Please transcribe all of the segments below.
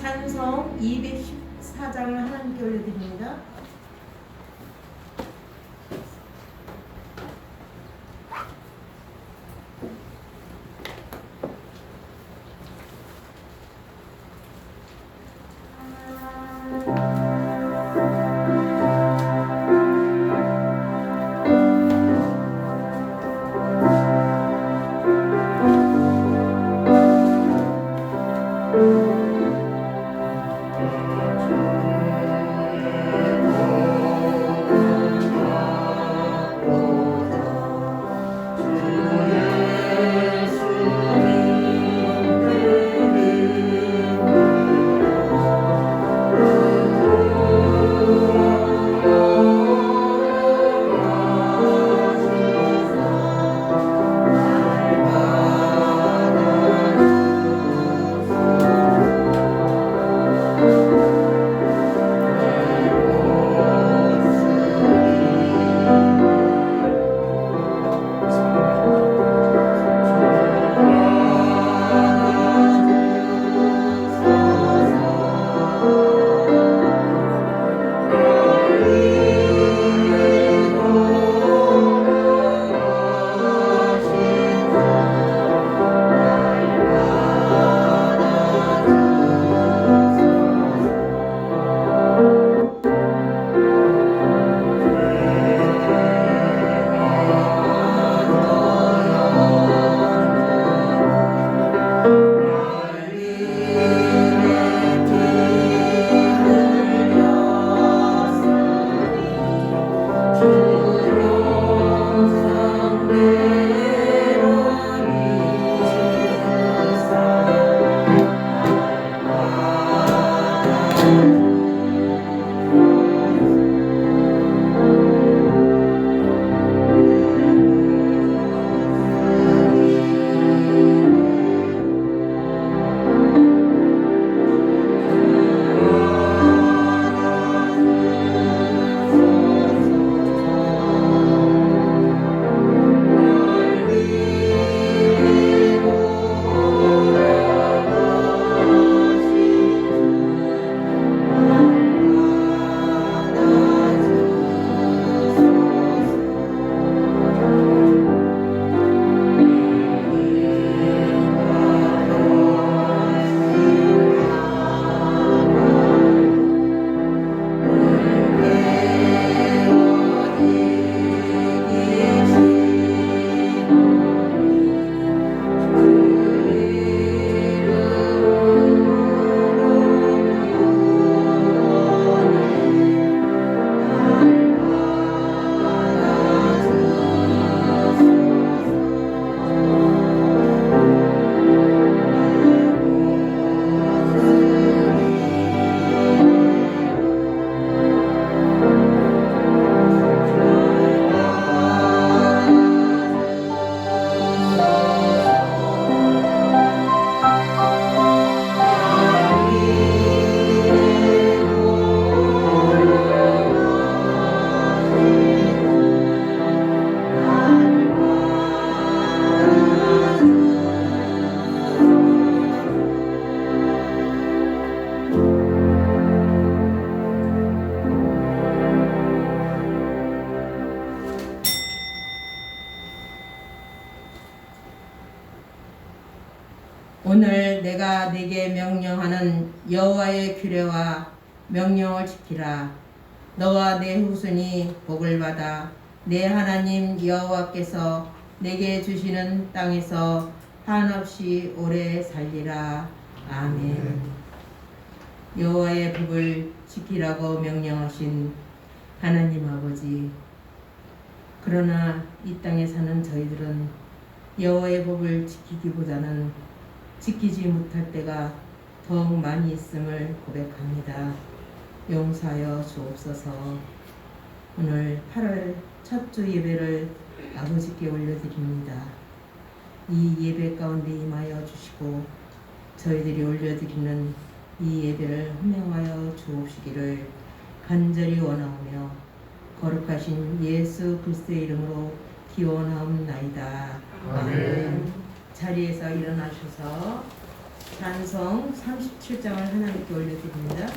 찬성 214장을 하나님께 올려드립니다. 내가 네게 명령하는 여호와의 규례와 명령을 지키라. 너와 내 후손이 복을 받아 내 하나님 여호와께서 내게 주시는 땅에서 한없이 오래 살리라. 아멘. 여호와의 법을 지키라고 명령하신 하나님 아버지, 그러나 이 땅에 사는 저희들은 여호와의 법을 지키기보다는 지키지 못할 때가 더욱 많이 있음을 고백합니다. 용서하여 주옵소서. 오늘 8월 첫 주 예배를 아버지께 올려드립니다. 이 예배 가운데 임하여 주시고 저희들이 올려드리는 이 예배를 헌명하여 주옵시기를 간절히 원하오며 거룩하신 예수 그리스도의 이름으로 기원하옵나이다. 아멘. 자리에서 일어나셔서 찬송 37장을 하나님께 올려드립니다.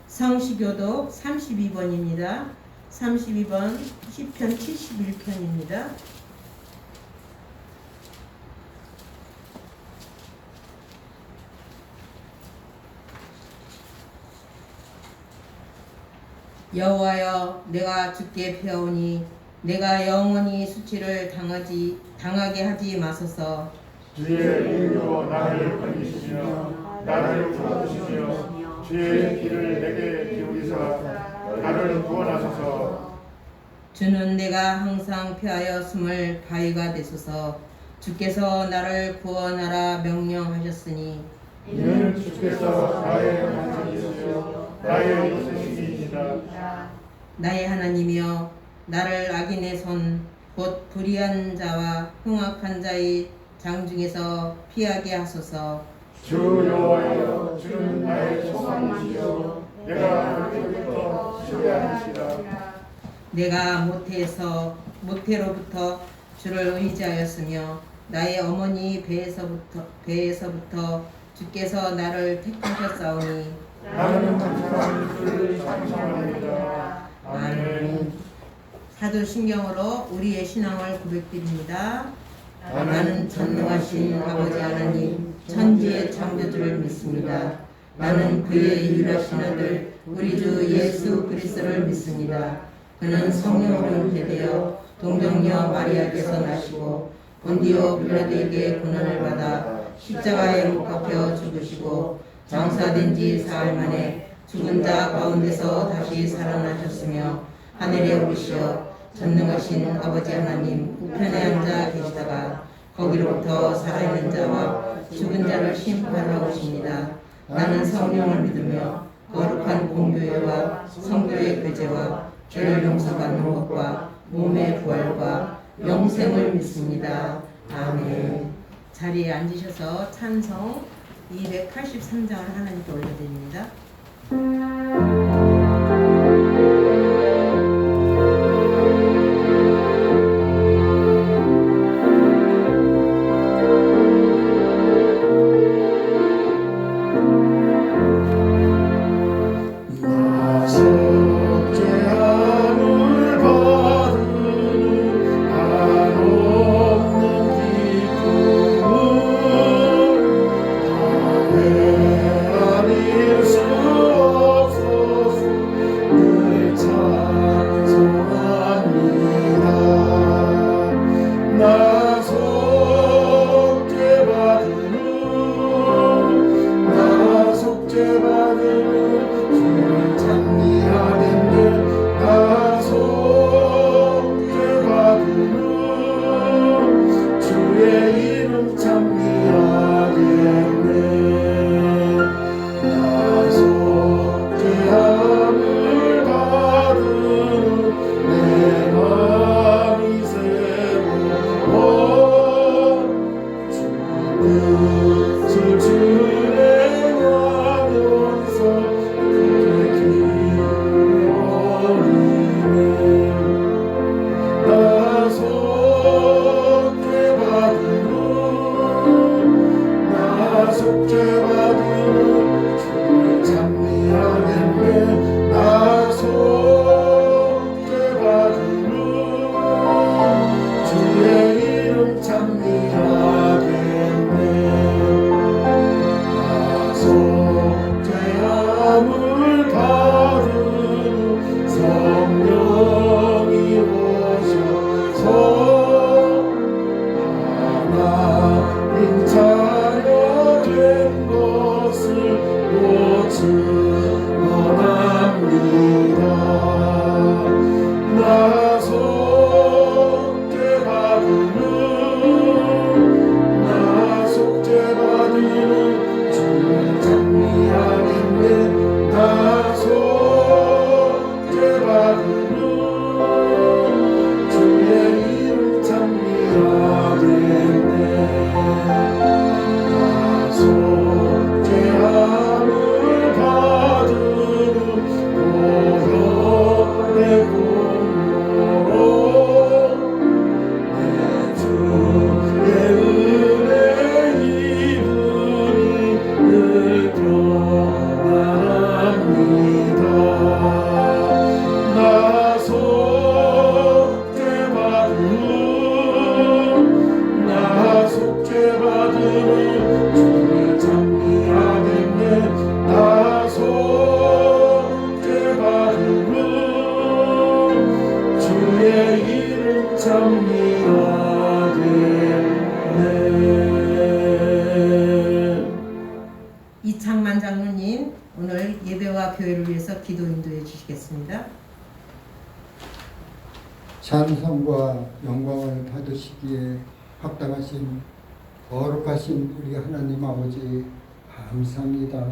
성시교독 32번입니다. 32번 시편 71편입니다. 여호와여, 내가 주께 배우니 내가 영원히 수치를 당하게 하지 마소서. 주의 의로 나를 건지시며 나를 풀어주시며 주의 길을 내게 기울이사 나를 구원하소서. 주는 내가 항상 피하였음을 바위가 되소서. 주께서 나를 구원하라 명령하셨으니 이는 주께서 나의 반석이시며 나의 요새이시니이다. 나의 하나님이여, 나를 악인의 손 곧 불의한 자와 흉악한 자의 장중에서 피하게 하소서. 주 여호와여, 주는 나의 소망이시여 내가 그때부터 신뢰하시라. 내가 모태로부터 주를 의지하였으며 나의 어머니 배에서부터 주께서 나를 택하셨사오니 나는 감사하는 주를 찬송합니다. 아멘. 사도신경으로 우리의 신앙을 고백드립니다. 나는 전능하신 아버지 하나님 천지의 창조주를 믿습니다. 나는 그의 유일하신 아들 우리 주 예수 그리스도를 믿습니다. 그는 성령으로 잉태되어 동정녀 마리아께서 나시고 본디오 빌라도에게 고난을 받아 십자가에 못 박혀 죽으시고 장사된 지 사흘 만에 죽은 자 가운데서 다시 살아나셨으며 하늘에 오르시어 전능하신 아버지 하나님 우편에 앉아 계시다가 거기로부터 살아있는 자와 죽은 자를 심판하러 오십니다. 나는 성령을 믿으며 거룩한 공교회와 성도의 교제와 죄를 용서받는 것과 몸의 부활과 영생을 믿습니다. 아멘. 자리에 앉으셔서 찬송 283장을 하나님께 올려드립니다. 아닐 수 없어 정리하겠네. 이창만 장로님, 오늘 예배와 교회를 위해서 기도 인도해 주시겠습니다. 찬송과 영광을 받으시기에 합당하신 거룩하신 우리 하나님 아버지 감사합니다.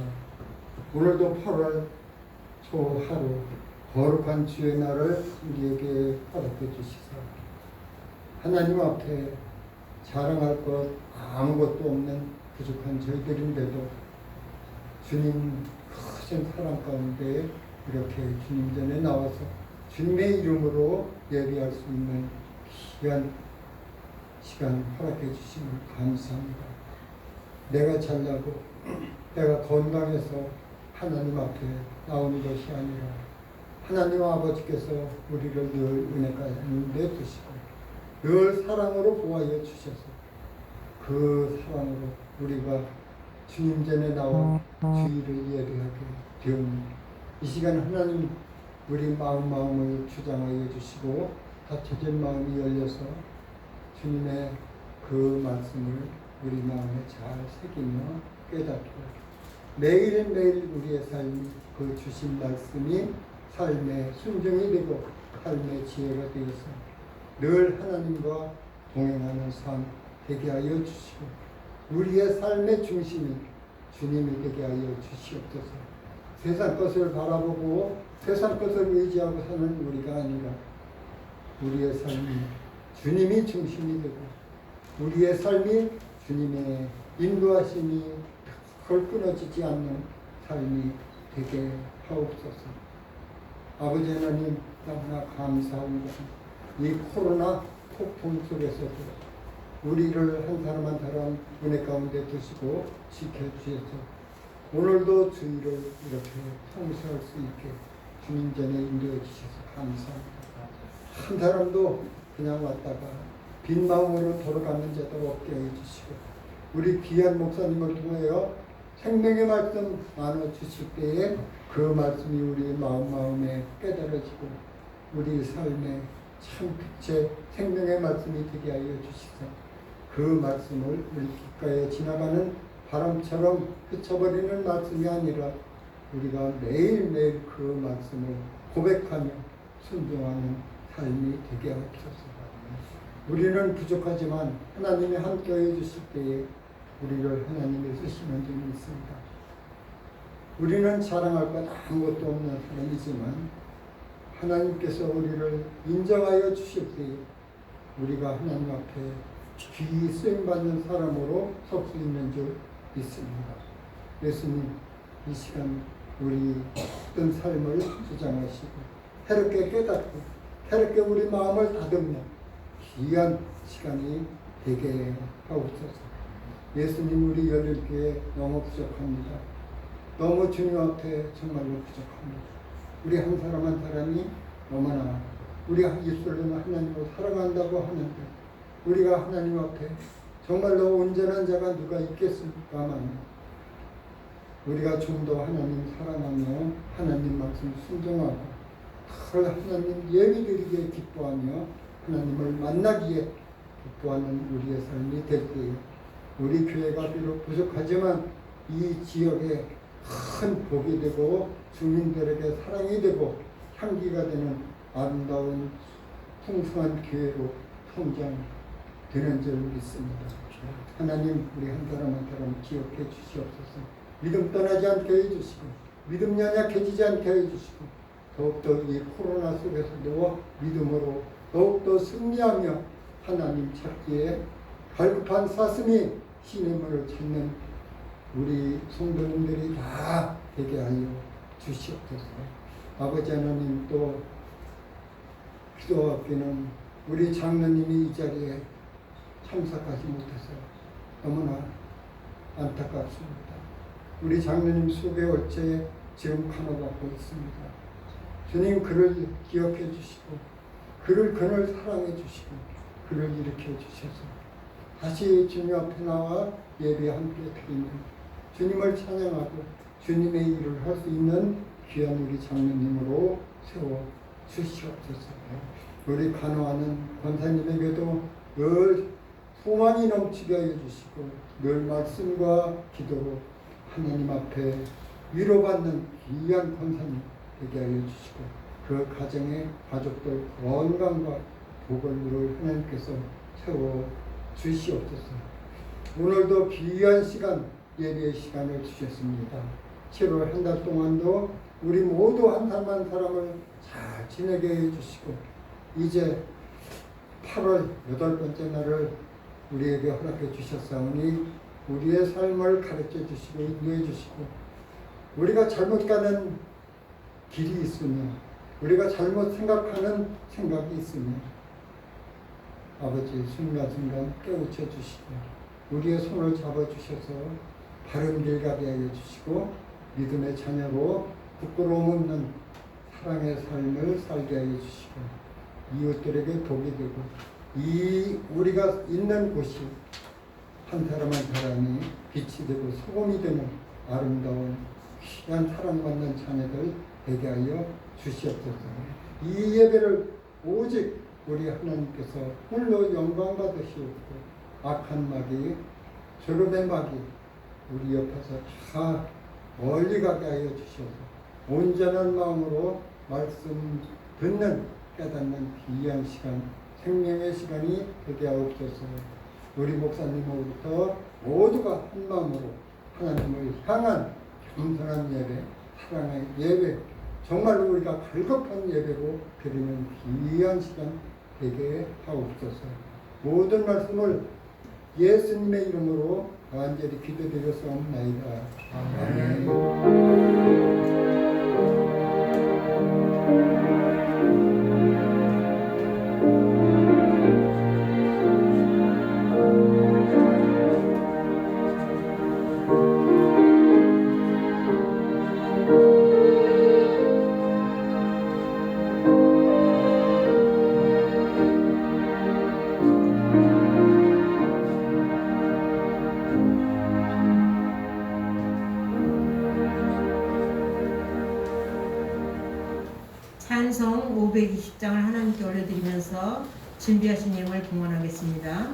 오늘도 8월 초 하루 거룩한 주의 날을 우리에게 허락해 주시사 하나님 앞에 자랑할 것 아무것도 없는 부족한 저희들인데도 주님 크신 사랑 가운데 이렇게 주님 전에 나와서 주님의 이름으로 예배할 수 있는 귀한 시간 허락해 주시면 감사합니다. 내가 잘나고 내가 건강해서 하나님 앞에 나오는 것이 아니라 하나님 아버지께서 우리를 늘 은혜 가운데 두시고 늘 사랑으로 보호하여 주셔서 그 사랑으로 우리가 주님 전에 나와 주의를 예배하게 되옵니다. 이 시간 하나님 우리 마음을 주장하여 주시고 닫혀진 마음이 열려서 주님의 그 말씀을 우리 마음에 잘 새기며 깨닫고 매일매일 우리의 삶이 그 주신 말씀이 삶의 순종이 되고 삶의 지혜가 되어서 늘 하나님과 동행하는 삶 되게 하여 주시고 우리의 삶의 중심이 주님이 되게 하여 주시옵소서. 세상 것을 바라보고 세상 것을 의지하고 사는 우리가 아니라 우리의 삶이 주님이 중심이 되고 우리의 삶이 주님의 인도하심이 덜 끊어지지 않는 삶이 되게 하옵소서. 아버지 하나님 너무나 감사합니다. 이 코로나 폭풍 속에서도 우리를 한 사람 한 사람 은혜 가운데 두시고 지켜주셔서 오늘도 주의를 이렇게 통솔할 수 있게 주님 전에 인도해 주셔서 감사합니다. 한 사람도 그냥 왔다가 빈 마음으로 돌아가는 자도 없게 해주시고 우리 귀한 목사님을 통하여 생명의 말씀 나눠주실 때에 그 말씀이 우리 마음에 깨달아지고 우리 삶에 참 빛의 생명의 말씀이 되게 하여 주시사 그 말씀을 우리 귓가에 지나가는 바람처럼 흩어버리는 말씀이 아니라 우리가 매일매일 그 말씀을 고백하며 순종하는 삶이 되게 하옵소서. 우리는 부족하지만 하나님이 함께해 주실 때에 우리를 하나님이 쓰시는 점이 있습니다. 우리는 자랑할 것 아무것도 없는 사람이지만 하나님께서 우리를 인정하여 주실 때에 우리가 하나님 앞에 귀히 쓰임받는 사람으로 설 수 있는 줄 믿습니다. 예수님 이 시간 우리 어떤 삶을 주장하시고 새롭게 깨닫고 새롭게 우리 마음을 다듬는 귀한 시간이 되게 하옵소서. 예수님 우리 열릴교회 너무 부족합니다. 너무 주님 앞에 정말로 부족합니다. 우리 한 사람 한 사람이 너무나 우리 예수를 하나님을 사랑한다고 하는데 우리가 하나님 앞에 정말로 온전한 자가 누가 있겠습니까만 우리가 좀 더 하나님 사랑하며 하나님 말씀 순종하고 하나님 예배드리기에 기뻐하며 하나님을 만나기에 기뻐하는 우리의 삶이 될 때에 우리 교회가 비록 부족하지만 이 지역에 큰 복이 되고 주민들에게 사랑이 되고 향기가 되는 아름다운 풍성한 교회로 성장되는 줄 믿습니다. 하나님 우리 한 사람 한 사람 기억해 주시옵소서. 믿음 떠나지 않게 해주시고 믿음 연약해지지 않게 해주시고 더욱더 이 코로나 속에서도 믿음으로 더욱더 승리하며 하나님 찾기에 갈급한 사슴이 신의 문을 찾는 우리 성도님들이 다 되게 하여 주시옵소서. 아버지 하나님 또 기도하기는 우리 장로님이 이 자리에 참석하지 못해서 너무나 안타깝습니다. 우리 장로님 수개월째 지금 간호받고 있습니다. 주님 그를 기억해 주시고 그를 사랑해 주시고 그를 일으켜 주셔서 다시 주님 앞에 나와 예배 함께 드리며 주님을 찬양하고 주님의 일을 할 수 있는 귀한 우리 장로님으로 세워 주시옵소서. 우리 간호하는 권사님에게도 늘 소망이 넘치게 하여 주시고 늘 말씀과 기도로 하나님 앞에 위로받는 귀한 권사님 되게 하여 주시고 그 가정의 가족들 건강과 복을 늘 하나님께서 채워 주시옵소서. 오늘도 귀한 시간 예배의 시간을 주셨습니다. 7월 한 달 동안도 우리 모두 한 사람 한 사람을 잘 지내게 해주시고 이제 8월 8번째 날을 우리에게 허락해 주셨사오니 우리의 삶을 가르쳐 주시고 인도해 주시고 우리가 잘못 가는 길이 있으며 우리가 잘못 생각하는 생각이 있으며 아버지 순간순간 깨우쳐 주시고 우리의 손을 잡아주셔서 바른 길 가게 하여 주시고 믿음의 자녀로 부끄러움 없는 사랑의 삶을 살게 하여 주시고 이웃들에게 복이 되고 이 우리가 있는 곳이 한 사람 한 사람이 빛이 되고 소금이 되는 아름다운 귀한 사랑받는 자녀들 되게 하여 주시옵소서. 이 예배를 오직 우리 하나님께서 홀로 영광 받으시옵고 악한 마귀 졸음의 마귀 우리 옆에서 다 멀리 가게 하여 주셔서 온전한 마음으로 말씀 듣는 깨닫는 귀한 시간 생명의 시간이 되게 하옵소서. 우리 목사님으로부터 모두가 한 마음으로 하나님을 향한 겸손한 예배 사랑의 예배 정말 우리가 갈급한 예배로 드리는 귀한 시간 되게 하옵소서. 모든 말씀을 예수님의 이름으로 간절히 기도드렸사옵나이다. 아멘. 찬송 520장을 하나님께 올려드리면서 준비하신 내용을 봉헌하겠습니다.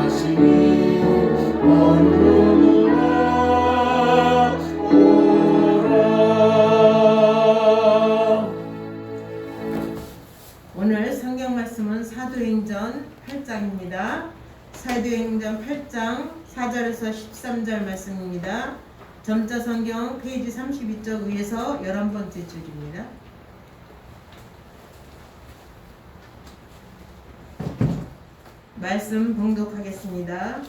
하시니 어느 누구나 1절에서 13절 말씀입니다. 점자 성경 페이지 32쪽 위에서 11번째 줄입니다. 말씀 봉독하겠습니다.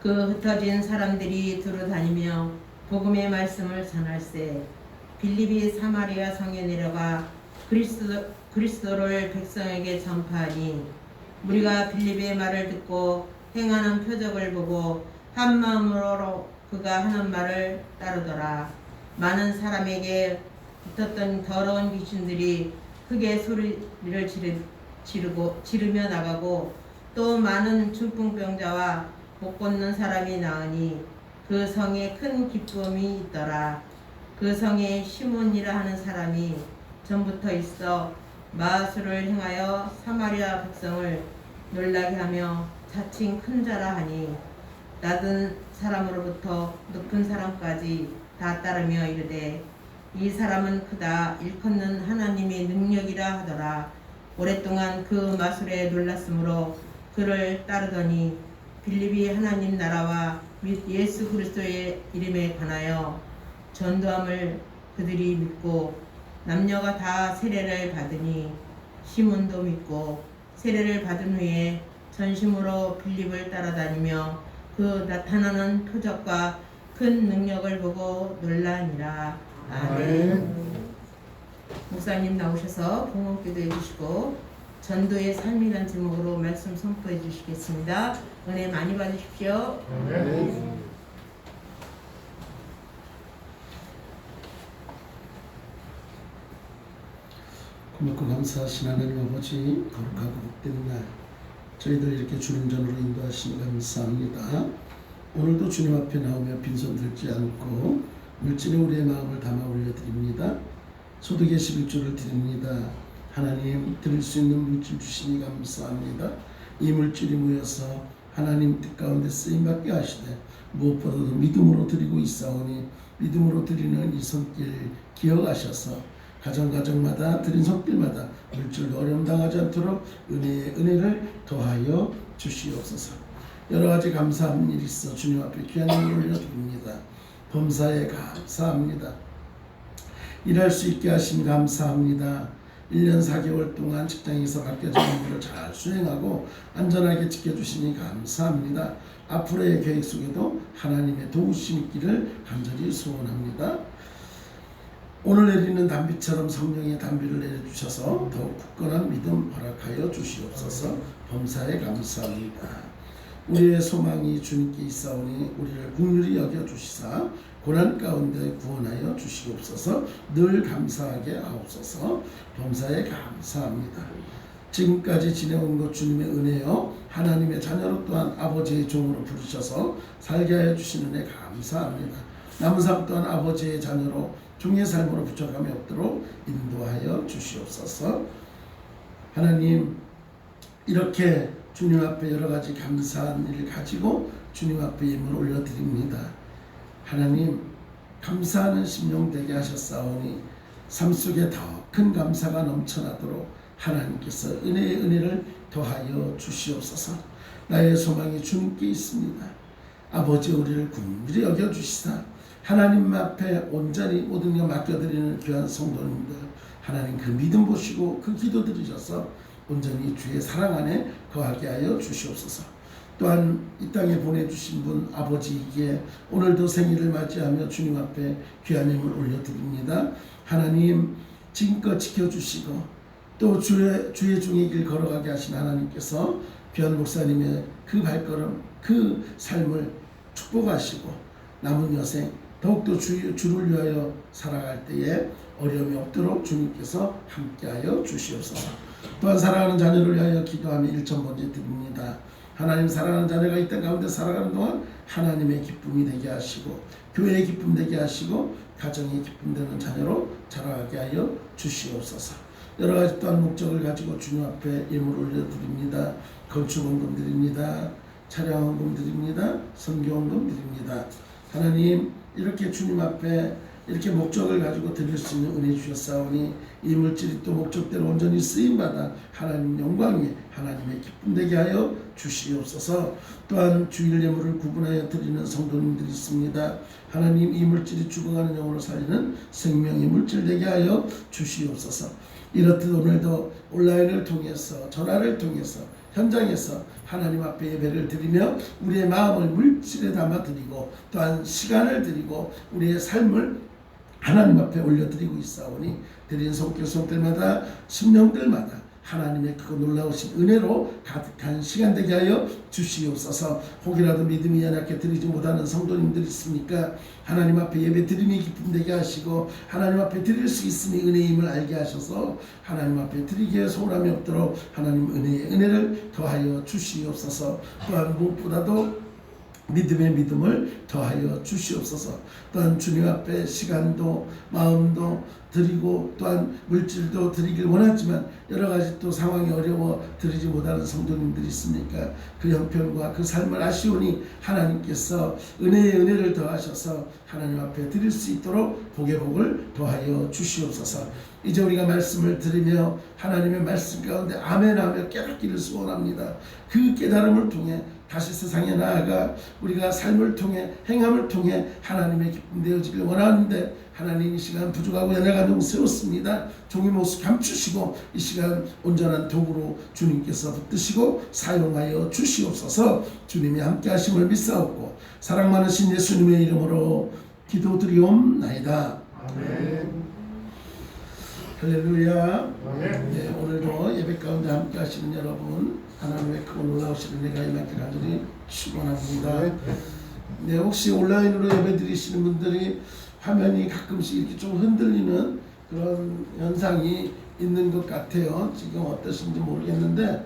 그 흩어진 사람들이 두루 다니며 복음의 말씀을 전할세 빌립이 사마리아 성에 내려가 그리스도를 백성에게 전파하니 우리가 빌립의 말을 듣고 행하는 표적을 보고 한 마음으로 그가 하는 말을 따르더라. 많은 사람에게 붙었던 더러운 귀신들이 크게 소리를 지르며 나가고 또 많은 중풍병자와 못 걷는 사람이 나으니 그 성에 큰 기쁨이 있더라. 그 성에 시몬이라 하는 사람이 전부터 있어 마술을 행하여 사마리아 백성을 놀라게 하며 자칭 큰 자라 하니 낮은 사람으로부터 높은 사람까지 다 따르며 이르되 이 사람은 크다 일컫는 하나님의 능력이라 하더라. 오랫동안 그 마술에 놀랐으므로 그를 따르더니 빌립이 하나님 나라와 및 예수 그리스도의 이름에 관하여 전도함을 그들이 믿고 남녀가 다 세례를 받으니 시몬도 믿고 세례를 받은 후에 전심으로 빌립을 따라다니며 그 나타나는 표적과 큰 능력을 보고 놀라니라. 아멘. 목사님 나오셔서 봉헌 기도해 주시고 전도의 삶이란 제목으로 말씀 선포해 주시겠습니다. 은혜 많이 받으십시오. 아멘. 고맙고 감사하신 하나님 아버지, 거룩하고 복된 날 저희들 이렇게 주님 전으로 인도하시니 감사합니다. 오늘도 주님 앞에 나오며 빈손 들지 않고 물질에 우리의 마음을 담아 올려드립니다. 소득의 11조를 드립니다. 하나님 드릴 수 있는 물질 주시니 감사합니다. 이 물질이 모여서 하나님 뜻 가운데 쓰임받게 하시되 무엇보다도 믿음으로 드리고 있사오니 믿음으로 드리는 이 손길 기억하셔서 가정마다 드린 손길마다 물질로 어려움 당하지 않도록 은혜의 은혜를 더하여 주시옵소서. 여러가지 감사한 일이 있어 주님 앞에 귀한 예물을 올려드립니다. 범사에 감사합니다. 일할 수 있게 하심 감사합니다. 1년 4개월 동안 직장에서 맡겨진 업무를 잘 수행하고 안전하게 지켜주시니 감사합니다. 앞으로의 계획 속에도 하나님의 도우심 있기를 간절히 소원합니다. 오늘 내리는 단비처럼 성령의 단비를 내려주셔서 더욱 굳건한 믿음 허락하여 주시옵소서. 범사에 감사합니다. 우리의 소망이 주님께 있사오니 우리를 긍휼히 여겨주시사 고난 가운데 구원하여 주시옵소서. 늘 감사하게 하옵소서. 범사에 감사합니다. 지금까지 지내온 것 주님의 은혜요 하나님의 자녀로 또한 아버지의 종으로 부르셔서 살게 하여 주시는 애 감사합니다. 남은 삶 또한 아버지의 자녀로 종의 삶으로 부족함이 없도록 인도하여 주시옵소서. 하나님 이렇게 주님 앞에 여러가지 감사한 일을 가지고 주님 앞에 예물을 올려드립니다. 하나님 감사하는 심령 되게 하셨사오니 삶 속에 더 큰 감사가 넘쳐나도록 하나님께서 은혜의 은혜를 더하여 주시옵소서. 나의 소망이 주님께 있습니다. 아버지 우리를 긍휼히 여겨주시사 하나님 앞에 온전히 모든 것 맡겨드리는 귀한 성도님들 하나님 그 믿음 보시고 그 기도 들으셔서 온전히 주의 사랑 안에 거하게 하여 주시옵소서. 또한 이 땅에 보내주신 분 아버지에게 오늘도 생일을 맞이하며 주님 앞에 귀한 힘을 올려드립니다. 하나님 지금껏 지켜주시고 또 주의 종의 길 걸어가게 하신 하나님께서 귀한 목사님의 그 발걸음 그 삶을 축복하시고 남은 여생 더욱더 주를 위하여 살아갈 때에 어려움이 없도록 주님께서 함께하여 주시옵소서. 또한 사랑하는 자녀를 위하여 기도하며 1,000번째 드립니다. 하나님 사랑하는 자녀가 이 땅 가운데 살아가는 동안 하나님의 기쁨이 되게 하시고 교회의 기쁨 되게 하시고 가정의 기쁨 되는 자녀로 자라가게 하여 주시옵소서. 여러가지 또한 목적을 가지고 주님 앞에 예물을 올려드립니다. 건축원금 드립니다. 차량원금 드립니다. 선교원금 드립니다. 하나님 이렇게 주님 앞에 이렇게 목적을 가지고 드릴 수 있는 은혜 주셨사오니 이 물질이 또 목적대로 온전히 쓰임받아 하나님 영광에 하나님의 기쁨 되게 하여 주시옵소서. 또한 주일 예물을 구분하여 드리는 성도님들이 있습니다. 하나님, 이 물질이 죽어가는 영으로 살리는 생명의 물질 되게 하여 주시옵소서. 이렇듯 오늘도 온라인을 통해서, 전화를 통해서, 현장에서 하나님 앞에 예배를 드리며 우리의 마음을 물질에 담아 드리고 또한 시간을 드리고 우리의 삶을 하나님 앞에 올려드리고 있사오니 드린 손길마다 심령들마다 하나님의 그 놀라우신 은혜로 가득한 시간 되게 하여 주시옵소서. 혹이라도 믿음이 연약해 드리지 못하는 성도님들이 있습니까? 하나님 앞에 예배 드림이 기쁨 되게 하시고 하나님 앞에 드릴 수 있음이 은혜임을 알게 하셔서 하나님 앞에 드리기에 소홀함이 없도록 하나님 은혜를 더하여 주시옵소서. 또한 무엇보다도 믿음의 믿음을 더하여 주시옵소서. 또한 주님 앞에 시간도 마음도 드리고 또한 물질도 드리길 원하지만 여러 가지 또 상황이 어려워 드리지 못하는 성도님들이 있습니까? 그 형편과 그 삶을 아시오니 하나님께서 은혜의 은혜를 더하셔서 하나님 앞에 드릴 수 있도록 복의 복을 더하여 주시옵소서. 이제 우리가 말씀을 들으며 하나님의 말씀 가운데 아멘하며 깨닫기를 소원합니다. 그 깨달음을 통해 다시 세상에 나아가 우리가 삶을 통해 행함을 통해 하나님의 기쁨 되어지길 원하는데 하나님 이 시간 부족하고 연약한 종 세웠습니다. 종의 모습 감추시고 이 시간 온전한 도구로 주님께서 붙드시고 사용하여 주시옵소서. 주님이 함께 하심을 믿사옵고 사랑 많으신 예수님의 이름으로 기도드리옵나이다. 아멘. 할렐루야. 아멘. 네, 오늘도 예배 가운데 함께 하시는 여러분 하나님의 크고 놀라우신 은혜가 임하길 간절히 축원합니다. 네, 혹시 온라인으로 예배 드리시는 분들이 화면이 가끔씩 이렇게 좀 흔들리는 그런 현상이 있는 것 같아요. 지금 어떠신지 모르겠는데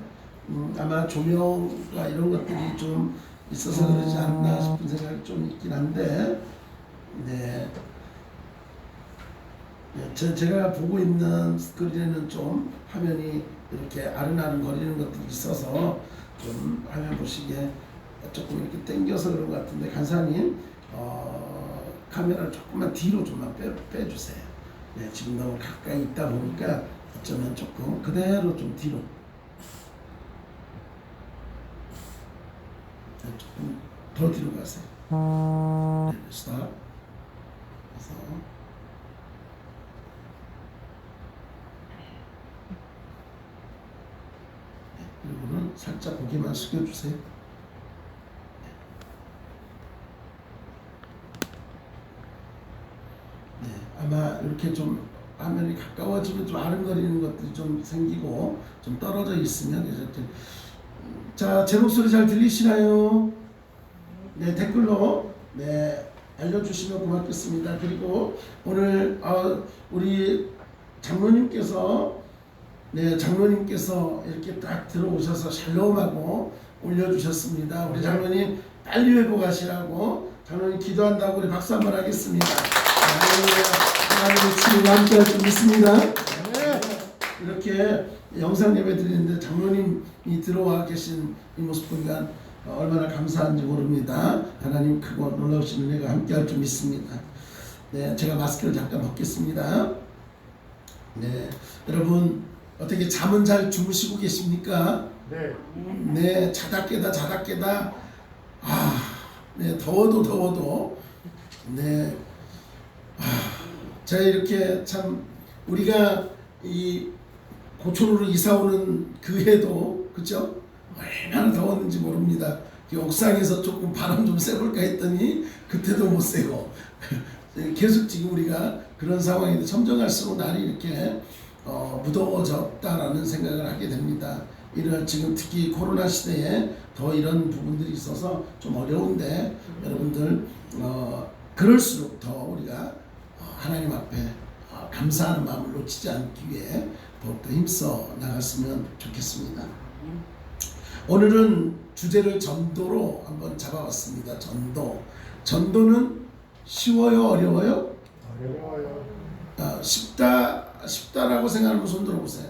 아마 조명과 이런 것들이 좀 있어서 그러지 않나 싶은 생각이 좀 있긴 한데 네. 제가 보고 있는 스크린에는 좀 화면이 이렇게 아른아른거리는 것들이 있어서 좀 화면 보시기에 조금 이렇게 당겨서 그런 것 같은데 간사님 카메라를 조금만 뒤로 좀만 빼주세요. 네, 지금 너무 가까이 있다 보니까 어쩌면 조금 그대로 좀 뒤로 네, 조금 더 뒤로 가세요. 네, 스탑. 그래서 그리고는 살짝 고개만 숙여주세요. 네, 아마 이렇게 좀 화면이 가까워지면 좀 아른거리는 것들이 좀 생기고 좀 떨어져 있으면 이렇게 자, 제 목소리 잘 들리시나요? 네, 댓글로 네 알려주시면 고맙겠습니다. 그리고 오늘 우리 장로님께서 이렇게 딱 들어오셔서 샬롬하고 올려주셨습니다. 우리 장로님 빨리 회복하시라고 장로님 기도한다고 우리 박수 한번 하겠습니다. 하나님의 치유가 함께할 줄 믿습니다. 이렇게 영상 예배 드리는데 장로님이 들어와 계신 이 모습 보니까 얼마나 감사한지 모릅니다. 하나님 크고 놀라우신 은혜가 함께할 줄 믿습니다. 네, 제가 마스크를 잠깐 벗겠습니다. 네, 여러분 어떻게 잠은 잘 주무시고 계십니까? 네. 네, 자다 깨다 네, 더워도 네, 제가 이렇게 참 우리가 이 고촌으로 이사 오는 그 해도 그죠? 얼마나 더웠는지 모릅니다. 옥상에서 조금 바람 좀 쐬볼까 했더니 그때도 못 쐬고 계속 지금 우리가 그런 상황인데 점점 갈수록 날이 이렇게 무더워졌다라는 생각을 하게 됩니다. 이런 지금 특히 코로나 시대에 더 이런 부분들이 있어서 좀 어려운데 여러분들 그럴수록 더 우리가 하나님 앞에 감사하는 마음을 놓치지 않기 위해 더욱더 힘써 나갔으면 좋겠습니다. 오늘은 주제를 전도로 한번 잡아봤습니다. 전도는 쉬워요, 어려워요? 어려워요. 쉽다라고 생각하는 분 손 들어보세요.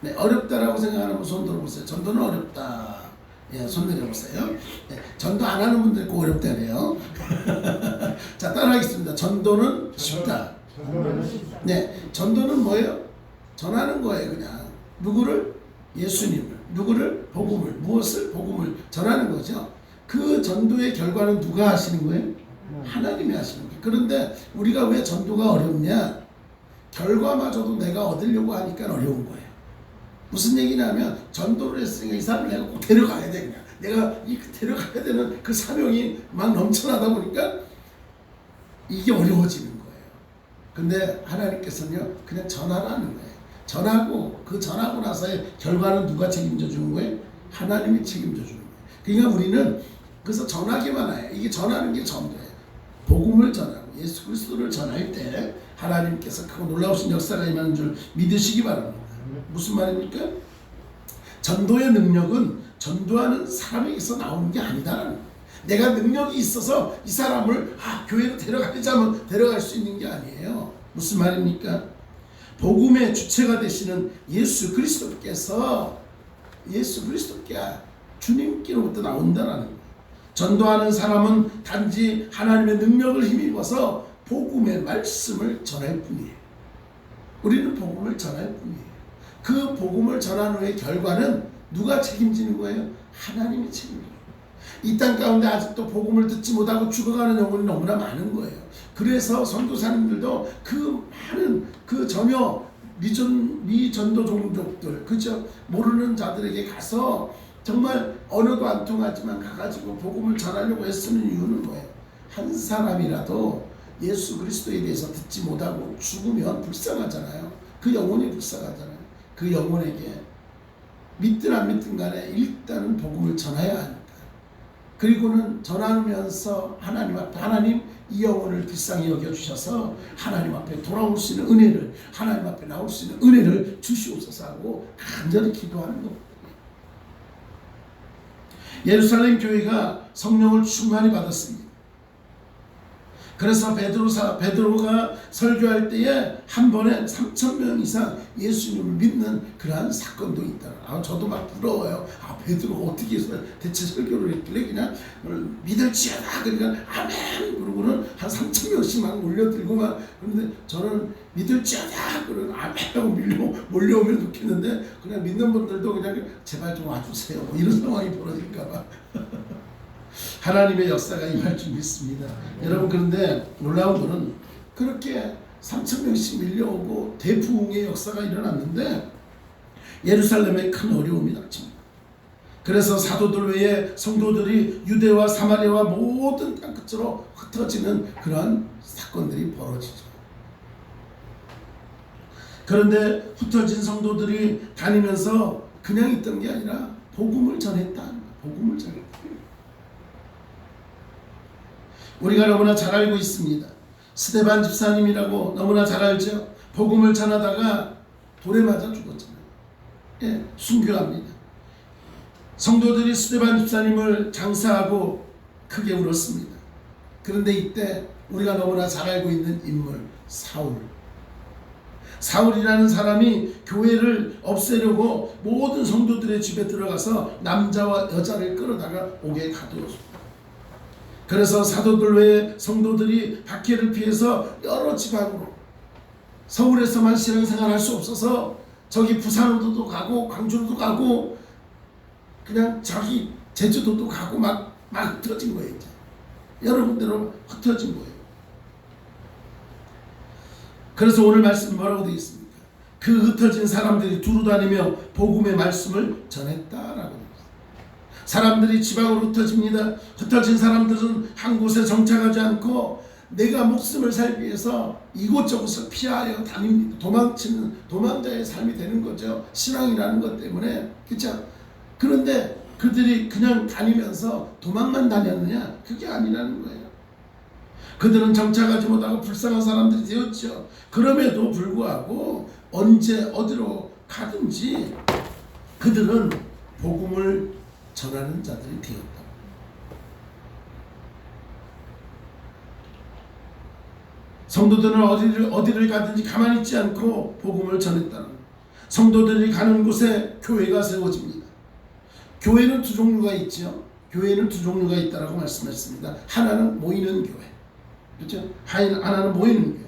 네, 어렵다라고 생각하는 분 손 들어보세요. 전도는 어렵다. 예, 손 내려보세요. 네, 전도 안 하는 분들 꼭 어렵다네요. 자, 따라하겠습니다. 전도는 쉽다. 네, 전도는 뭐예요? 전하는 거예요, 그냥. 누구를? 예수님을. 누구를? 복음을, 무엇을? 복음을 전하는 거죠. 그 전도의 결과는 누가 하시는 거예요? 하나님이 하시는 거예요. 그런데 우리가 왜 전도가 어렵냐? 결과마저도 내가 얻으려고 하니까 어려운 거예요. 무슨 얘기냐면 전도를 했으니까 이 사람을 내가 꼭 데려가야 돼. 그냥. 내가 데려가야 되는 그 사명이 막 넘쳐나다 보니까 이게 어려워지는 거예요. 근데 하나님께서는요, 그냥 전하라는 거예요. 전하고 그 전하고 나서의 결과는 누가 책임져 주는 거예요? 하나님이 책임져 주는 거예요. 그러니까 우리는 그래서 전하기만 해요. 이게 전하는 게 전도예요. 복음을 전하고 예수 그리스도를 전할 때 하나님께서 그 놀라우신 역사가 임하는 줄 믿으시기 바랍니다. 무슨 말입니까? 전도의 능력은 전도하는 사람에게서 나오는 게 아니다라는 거예요. 내가 능력이 있어서 이 사람을 교회로 데려가자면 데려갈 수 있는 게 아니에요. 무슨 말입니까? 복음의 주체가 되시는 예수 그리스도께서 주님께로부터 나온다라는 거예요. 전도하는 사람은 단지 하나님의 능력을 힘입어서 복음의 말씀을 전할 뿐이에요. 우리는 복음을 전할 뿐이에요. 그 복음을 전한 후의 결과는 누가 책임지는 거예요? 하나님이 책임져요. 이 땅 가운데 아직도 복음을 듣지 못하고 죽어가는 영혼이 너무나 많은 거예요. 그래서 선교사님들도 그 많은 그 전혀 미전도 종족들, 그죠? 모르는 자들에게 가서 정말 언어도 안 통하지만 가가지고 복음을 전하려고 애쓰는 이유는 뭐예요? 한 사람이라도 예수 그리스도에 대해서 듣지 못하고 죽으면 불쌍하잖아요. 그 영혼이 불쌍하잖아요. 그 영혼에게 믿든 안 믿든 간에 일단은 복음을 전해야 하니까. 그리고는 전하면서 하나님 앞에 하나님 이 영혼을 불쌍히 여겨주셔서 하나님 앞에 돌아올 수 있는 은혜를, 하나님 앞에 나올 수 있는 은혜를 주시옵소서 하고 간절히 기도하는 겁니다. 예루살렘 교회가 성령을 충만히 받았습니다. 그래서 베드로가 설교할 때에 한 번에 3,000명 이상 예수님을 믿는 그러한 사건도 있다. 저도 막 부러워요. 베드로가 어떻게 해서 대체 설교를 했길래 그냥 믿을지어다. 그러니까 아멘. 그러고는 한 3,000명씩 막 올려들고 막 그런데 저는 믿을지어다. 그러고 아멘 하고 몰려오면 좋겠는데 그냥 믿는 분들도 그냥 제발 좀 와주세요. 뭐 이런 상황이 벌어질까봐. 하나님의 역사가 임할 줄 믿습니다. 여러분, 그런데 놀라운 것은 그렇게 3,000명씩 밀려오고 대부흥의 역사가 일어났는데 예루살렘에 큰 어려움이 닥칩니다. 그래서 사도들 외에 성도들이 유대와 사마리아와 모든 땅끝으로 흩어지는 그러한 사건들이 벌어지죠. 그런데 흩어진 성도들이 다니면서 그냥 있던 게 아니라 복음을 전했다. 복음을 전했다. 우리가 너무나 잘 알고 있습니다. 스데반 집사님이라고 너무나 잘 알죠. 복음을 전하다가 돌에 맞아 죽었잖아요. 예, 순교합니다. 성도들이 스데반 집사님을 장사하고 크게 울었습니다. 그런데 이때 우리가 너무나 잘 알고 있는 인물 사울이라는 사람이 교회를 없애려고 모든 성도들의 집에 들어가서 남자와 여자를 끌어다가 옥에 가두었습니다. 그래서 사도들 외에 성도들이 박해를 피해서 여러 지방으로 서울에서만 신앙생활 할 수 없어서 저기 부산으로도 가고 광주로도 가고 그냥 저기 제주도도 가고 막 흩어진 거예요. 이제 여러 군데로 흩어진 거예요. 그래서 오늘 말씀이 뭐라고 되어 있습니까? 그 흩어진 사람들이 두루 다니며 복음의 말씀을 전했다라고. 사람들이 지방으로 흩어집니다. 흩어진 사람들은 한 곳에 정착하지 않고 내가 목숨을 살기 위해서 이곳저곳을 피하여 다닙니다. 도망자의 삶이 되는 거죠. 신앙이라는 것 때문에. 그렇죠? 그런데 그들이 그냥 다니면서 도망만 다녔느냐? 그게 아니라는 거예요. 그들은 정착하지 못하고 불쌍한 사람들이 되었죠. 그럼에도 불구하고 언제 어디로 가든지 그들은 복음을 전하는 자들이 되었다. 성도들은 어디를 가든지 가만히 있지 않고 복음을 전했다는 거예요. 성도들이 가는 곳에 교회가 세워집니다. 교회는 두 종류가 있죠. 교회는 두 종류가 있다라고 말씀했습니다. 하나는 모이는 교회, 그렇죠? 하나는 모이는 교회.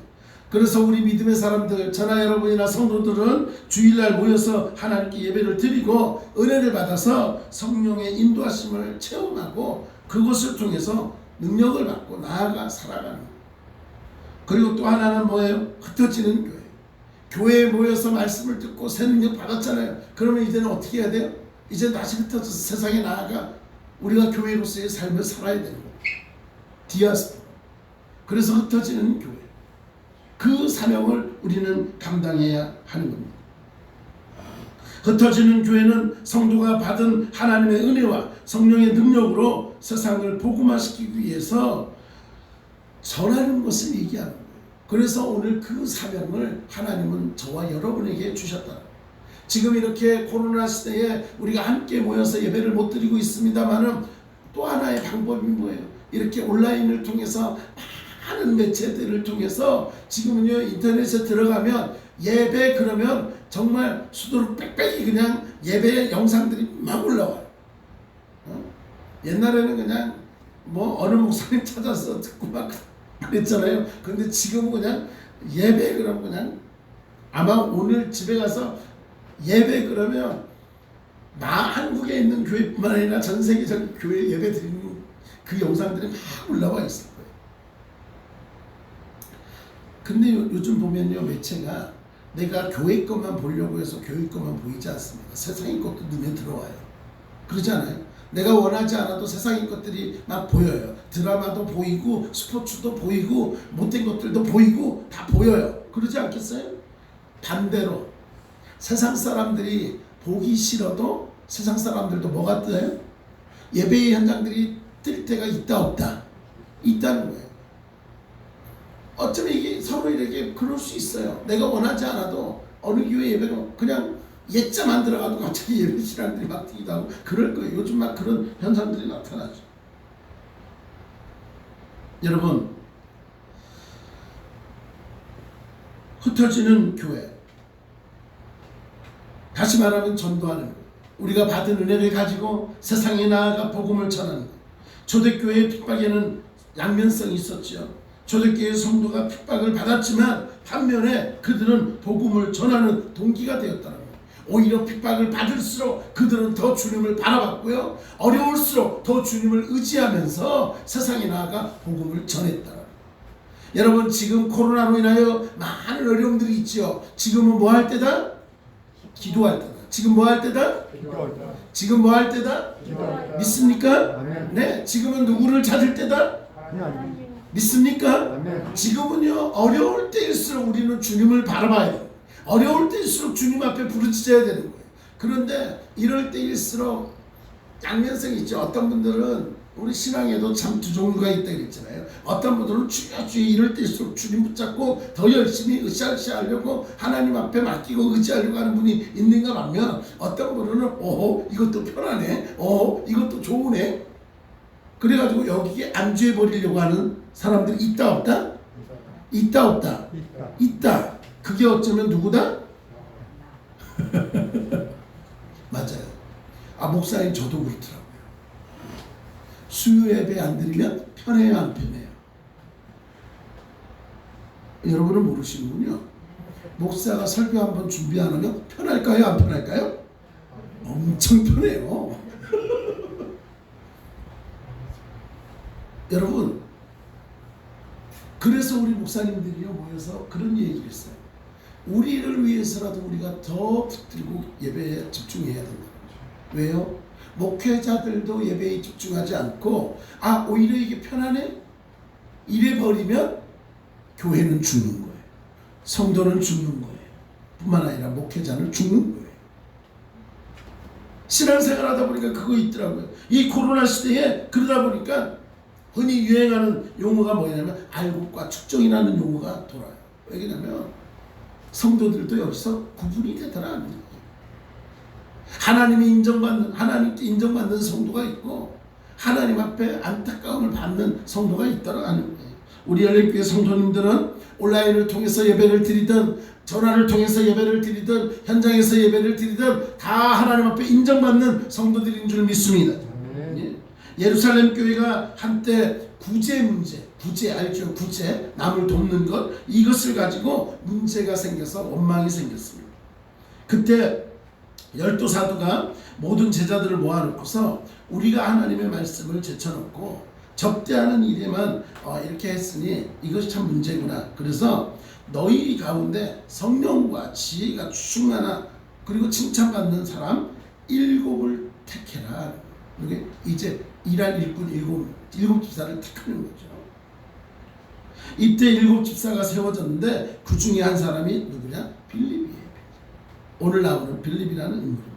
그래서 우리 믿음의 사람들, 저나 여러분이나 성도들은 주일날 모여서 하나님께 예배를 드리고 은혜를 받아서 성령의 인도하심을 체험하고 그것을 통해서 능력을 받고 나아가 살아가는 거예요. 그리고 또 하나는 뭐예요? 흩어지는 교회. 교회에 모여서 말씀을 듣고 새 능력 받았잖아요. 그러면 이제는 어떻게 해야 돼요? 이제 다시 흩어져서 세상에 나아가 우리가 교회로서의 삶을 살아야 되는 거예요. 디아스포라. 그래서 흩어지는 교회. 그 사명을 우리는 감당해야 하는 겁니다. 흩어지는 교회는 성도가 받은 하나님의 은혜와 성령의 능력으로 세상을 복음화시키기 위해서 전하는 것을 얘기하는 거예요. 그래서 오늘 그 사명을 하나님은 저와 여러분에게 주셨다. 지금 이렇게 코로나 시대에 우리가 함께 모여서 예배를 못 드리고 있습니다만은 또 하나의 방법이 뭐예요? 이렇게 온라인을 통해서 많은 매체들을 통해서 지금은요 인터넷에 들어가면 예배 그러면 정말 수두룩 빽빽이 그냥 예배 영상들이 막 올라와요. 옛날에는 그냥 뭐 어느 목사님 찾아서 듣고 막 그랬잖아요. 그런데 지금은 그냥 예배 그러면 그냥 아마 오늘 집에 가서 예배 그러면 한국에 있는 교회뿐만 아니라 전 세계적 교회 예배 드리는 그 영상들이 막 올라와 있을 거예요. 근데 요즘 보면요 매체가 내가 교회 것만 보려고 해서 교회 것만 보이지 않습니다. 세상의 것도 눈에 들어와요. 그러지 않아요? 내가 원하지 않아도 세상의 것들이 막 보여요. 드라마도 보이고 스포츠도 보이고 못된 것들도 보이고 다 보여요. 그러지 않겠어요? 반대로 세상 사람들이 보기 싫어도 세상 사람들도 뭐가 떠요? 예배의 현장들이 뜰 때가 있다 없다? 있다는 거예요. 어쩌면 이게 서로 이렇게 그럴 수 있어요. 내가 원하지 않아도 어느 교회 예배는 그냥 예자만 들어가도 갑자기 예배 시간들이 막 뛰기도 하고 그럴 거예요. 요즘 막 그런 현상들이 나타나죠. 여러분, 흩어지는 교회, 다시 말하면 전도하는 거예요. 우리가 받은 은혜를 가지고 세상에 나아가 복음을 전하는 거예요. 초대교회의 핍박에는 양면성이 있었죠. 초대교회 성도가 핍박을 받았지만 반면에 그들은 복음을 전하는 동기가 되었다는 거예요. 오히려 핍박을 받을수록 그들은 더 주님을 바라봤고요. 어려울수록 더 주님을 의지하면서 세상에 나아가 복음을 전했다는 거예요. 여러분 지금 코로나로 인하여 많은 어려움들이 있죠. 지금은 뭐 할 때다? 기도할 때다. 지금 뭐 할 때다? 지금 뭐 할 때다? 믿습니까? 네. 지금은 누구를 찾을 때다? 믿습니까? 지금은요 어려울 때일수록 우리는 주님을 바라봐야 돼요. 어려울 때일수록 주님 앞에 부르짖어야 되는 거예요. 그런데 이럴 때일수록 양면성이 있죠. 어떤 분들은 우리 신앙에도 참 두 종류가 있다 그랬잖아요. 어떤 분들은 주여 이럴 때일수록 주님 붙잡고 더 열심히 으쌰으쌰하려고 하나님 앞에 맡기고 의지하려고 하는 분이 있는가 반면 어떤 분은 이것도 편하네, 이것도 좋으네, 그래가지고 여기에 안주해 버리려고 하는 사람들이 있다 없다? 있다 없다? 있다. 그게 어쩌면 누구다? 맞아요. 목사님 저도 그렇더라고요. 수요 예배 안 드리면 편해요 안 편해요? 여러분은 모르시는군요. 목사가 설교 한번 준비 안 하면 편할까요 안 편할까요? 엄청 편해요. 여러분 그래서 우리 목사님들이요 모여서 그런 얘기를 했어요. 우리를 위해서라도 우리가 더 붙들고 예배에 집중해야 된다. 왜요? 목회자들도 예배에 집중하지 않고 오히려 이게 편하네? 이래 버리면 교회는 죽는 거예요. 성도는 죽는 거예요. 뿐만 아니라 목회자는 죽는 거예요. 신앙생활 하다 보니까 그거 있더라고요. 이 코로나 시대에 그러다 보니까 흔히 유행하는 용어가 뭐냐면 알곡과 축종이라는 용어가 돌아요. 왜냐면 성도들도 여기서 구분이 되더라. 하나님이 하나님께 인정받는 성도가 있고 하나님 앞에 안타까움을 받는 성도가 있더라는 거예요. 우리 열린교회 성도님들은 온라인을 통해서 예배를 드리든 전화를 통해서 예배를 드리든 현장에서 예배를 드리든 다 하나님 앞에 인정받는 성도들인 줄 믿습니다. 예. 예루살렘 교회가 한때 구제 문제, 구제 알죠? 구제, 남을 돕는 것, 이것을 가지고 문제가 생겨서 원망이 생겼습니다. 그때 열두 사도가 모든 제자들을 모아놓고서 우리가 하나님의 말씀을 제쳐놓고 접대하는 일에만 이렇게 했으니 이것이 참 문제구나. 그래서 너희 가운데 성령과 지혜가 충만하 그리고 칭찬받는 사람 7을 택해라. 이게 이제 일할 일꾼 일곱 집사를 택하는 거죠. 이때 7 집사가 세워졌는데 그 중에 한 사람이 누구냐? 빌립이에요. 오늘 나오는 빌립이라는 인물입니다.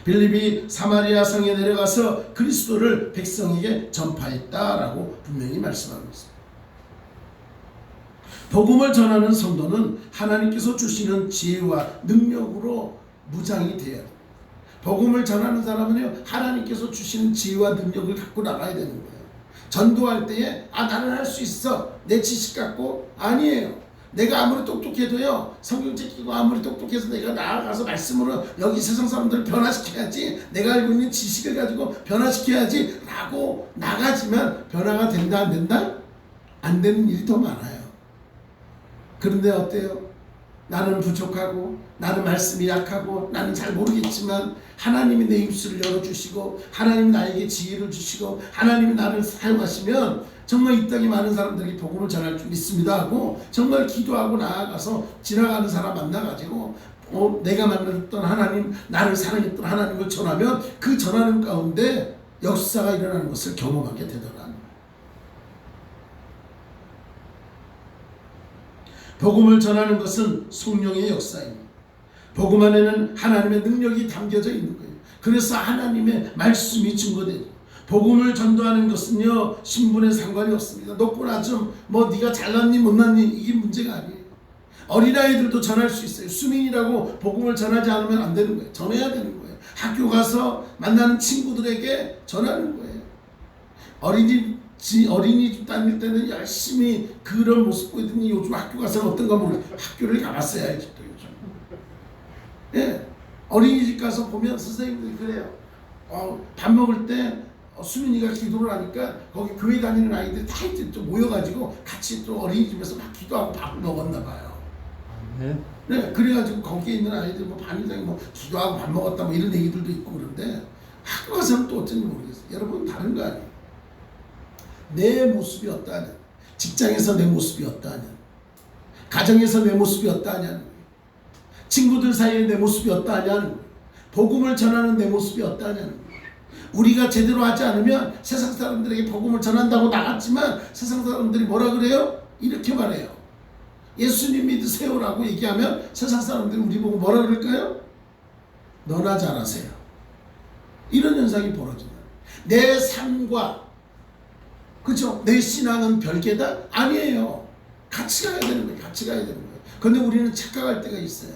빌립이 사마리아 성에 내려가서 그리스도를 백성에게 전파했다라고 분명히 말씀하고 있습니다. 복음을 전하는 성도는 하나님께서 주시는 지혜와 능력으로 무장이 되어야 됩니다. 복음을 전하는 사람은요, 하나님께서 주시는 지혜와 능력을 갖고 나가야 되는 거예요. 전도할 때에 나는 할 수 있어, 내 지식 갖고 아니에요. 내가 아무리 똑똑해도요, 성경책 끼고 아무리 똑똑해서 내가 나아가서 말씀으로 여기 세상 사람들을 변화시켜야지, 내가 알고 있는 지식을 가지고 변화시켜야지 라고 나가지만 변화가 된다 안 된다? 안 되는 일이 더 많아요. 그런데 어때요? 나는 부족하고 나는 말씀이 약하고 나는 잘 모르겠지만 하나님이 내 입술을 열어주시고 하나님이 나에게 지혜를 주시고 하나님이 나를 사용하시면 정말 이 땅에 많은 사람들이 복음을 전할 줄 믿습니다 하고 정말 기도하고 나아가서 지나가는 사람 만나가지고 내가 만났던 하나님, 나를 사랑했던 하나님을 전하면 그 전하는 가운데 역사가 일어나는 것을 경험하게 되더라. 복음을 전하는 것은 성령의 역사입니다. 복음 안에는 하나님의 능력이 담겨져 있는 거예요. 그래서 하나님의 말씀이 증거되죠. 복음을 전도하는 것은요, 신분에 상관이 없습니다. 높거나 좀 네가 잘났니 못났니 이게 문제가 아니에요. 어린아이들도 전할 수 있어요. 수민이라고 복음을 전하지 않으면 안 되는 거예요. 전해야 되는 거예요. 학교 가서 만나는 친구들에게 전하는 거예요. 어린이집 다닐 때는 열심히 그런 모습 보이더니 요즘 학교 가서는 어떤가 모르겠어요. 학교를 가봤어야 알지 또 요즘. 예, 어린이집 가서 보면 선생님들이 그래요. 밥 먹을 때 수민이가 기도를 하니까 거기 교회 다니는 아이들이 다 이제 또 모여가지고 같이 또 어린이집에서 막 기도하고 밥을 먹었나 봐요. 네, 그래가지고 거기에 있는 아이들 반일장이 기도하고 밥 먹었다 이런 얘기들도 있고 그런데 학교 가서는 또 어쩐지 모르겠어요. 여러분 다른 거 아니에요. 내 모습이 어떠하냐, 직장에서 내 모습이 어떠하냐, 가정에서 내 모습이 어떠하냐, 친구들 사이에 내 모습이 어떠하냐, 복음을 전하는 내 모습이 어떠하냐. 우리가 제대로 하지 않으면 세상 사람들에게 복음을 전한다고 나갔지만 세상 사람들이 뭐라 그래요? 이렇게 말해요. 예수님 믿으세요라고 얘기하면 세상 사람들이 우리 보고 뭐라 그럴까요? 너나 잘하세요. 이런 현상이 벌어진다. 내 삶과 그죠? 내 신앙은 별개다? 아니에요. 같이 가야 되는 거예요. 같이 가야 되는 거예요. 그런데 우리는 착각할 때가 있어요.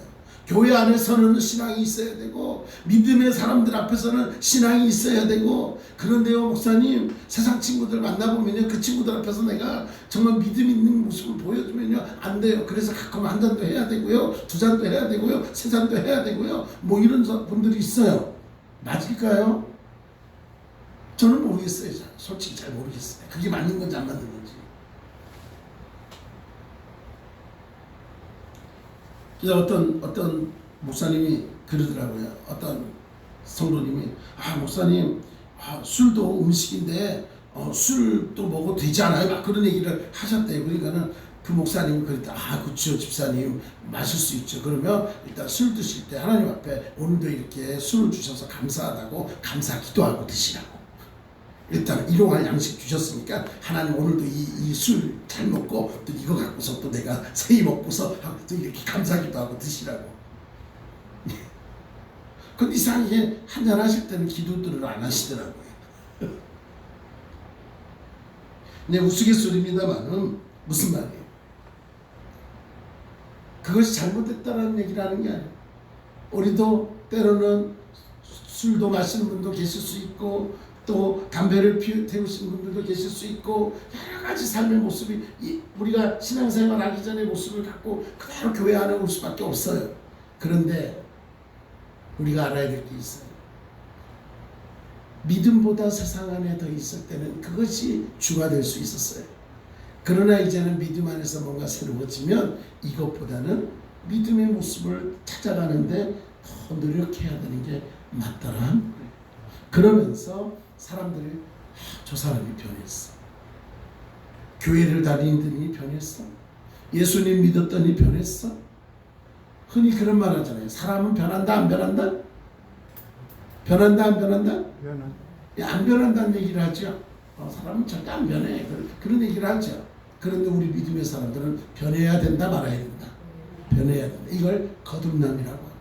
교회 안에서는 신앙이 있어야 되고 믿음의 사람들 앞에서는 신앙이 있어야 되고 그런데요 목사님 세상 친구들 만나보면요 그 친구들 앞에서 내가 정말 믿음 있는 모습을 보여주면요 안 돼요. 그래서 가끔 한 잔도 해야 되고요 2잔도 해야 되고요 3잔도 해야 되고요 이런 분들이 있어요. 맞을까요? 저는 모르겠어요. 솔직히 잘 모르겠어요. 그게 맞는 건지 안 맞는 건지. 그래서 어떤 목사님이 그러더라고요. 어떤 성도님이 목사님 술도 음식인데 술도 먹어도 되지 않아요? 막 그런 얘기를 하셨대요. 그러니까는 그 목사님이 그랬다. 그렇죠 집사님 마실 수 있죠. 그러면 일단 술 드실 때 하나님 앞에 오늘도 이렇게 술을 주셔서 감사하다고 감사 기도하고 드시라고. 일단 일용할 양식 주셨으니까 하나님 오늘도 이 술 잘 먹고 또 이거 갖고서 또 내가 새이 먹고서 또 이렇게 감사기도 하고 드시라고. 근데 이상하게 한잔 하실 때는 기도들을 안 하시더라고요. 근데 우스갯소리입니다만은 무슨 말이에요? 그것이 잘못됐다는 얘기를 하는 게 아니에요. 우리도 때로는 술도 마시는 분도 계실 수 있고 또 담배를 태우시는 분들도 계실 수 있고 여러 가지 삶의 모습이 우리가 신앙생활 하기 전의 모습을 갖고 그대로 교회 안에 올 수밖에 없어요. 그런데 우리가 알아야 될 게 있어요. 믿음보다 세상 안에 더 있을 때는 그것이 주가 될 수 있었어요. 그러나 이제는 믿음 안에서 뭔가 새로워지면 이것보다는 믿음의 모습을 찾아가는데 더 노력해야 되는 게 맞더라. 그러면서 사람들이 저 사람이 변했어. 교회를 다니더니 변했어. 예수님 믿었더니 변했어. 흔히 그런 말 하잖아요. 사람은 변한다 안 변한다? 변한다 안 변한다? 안 변한다는 얘기를 하죠. 사람은 절대 안 변해. 그런 얘기를 하죠. 그런데 우리 믿음의 사람들은 변해야 된다 말아야 된다. 변해야 된다. 이걸 거듭남이라고 합니다.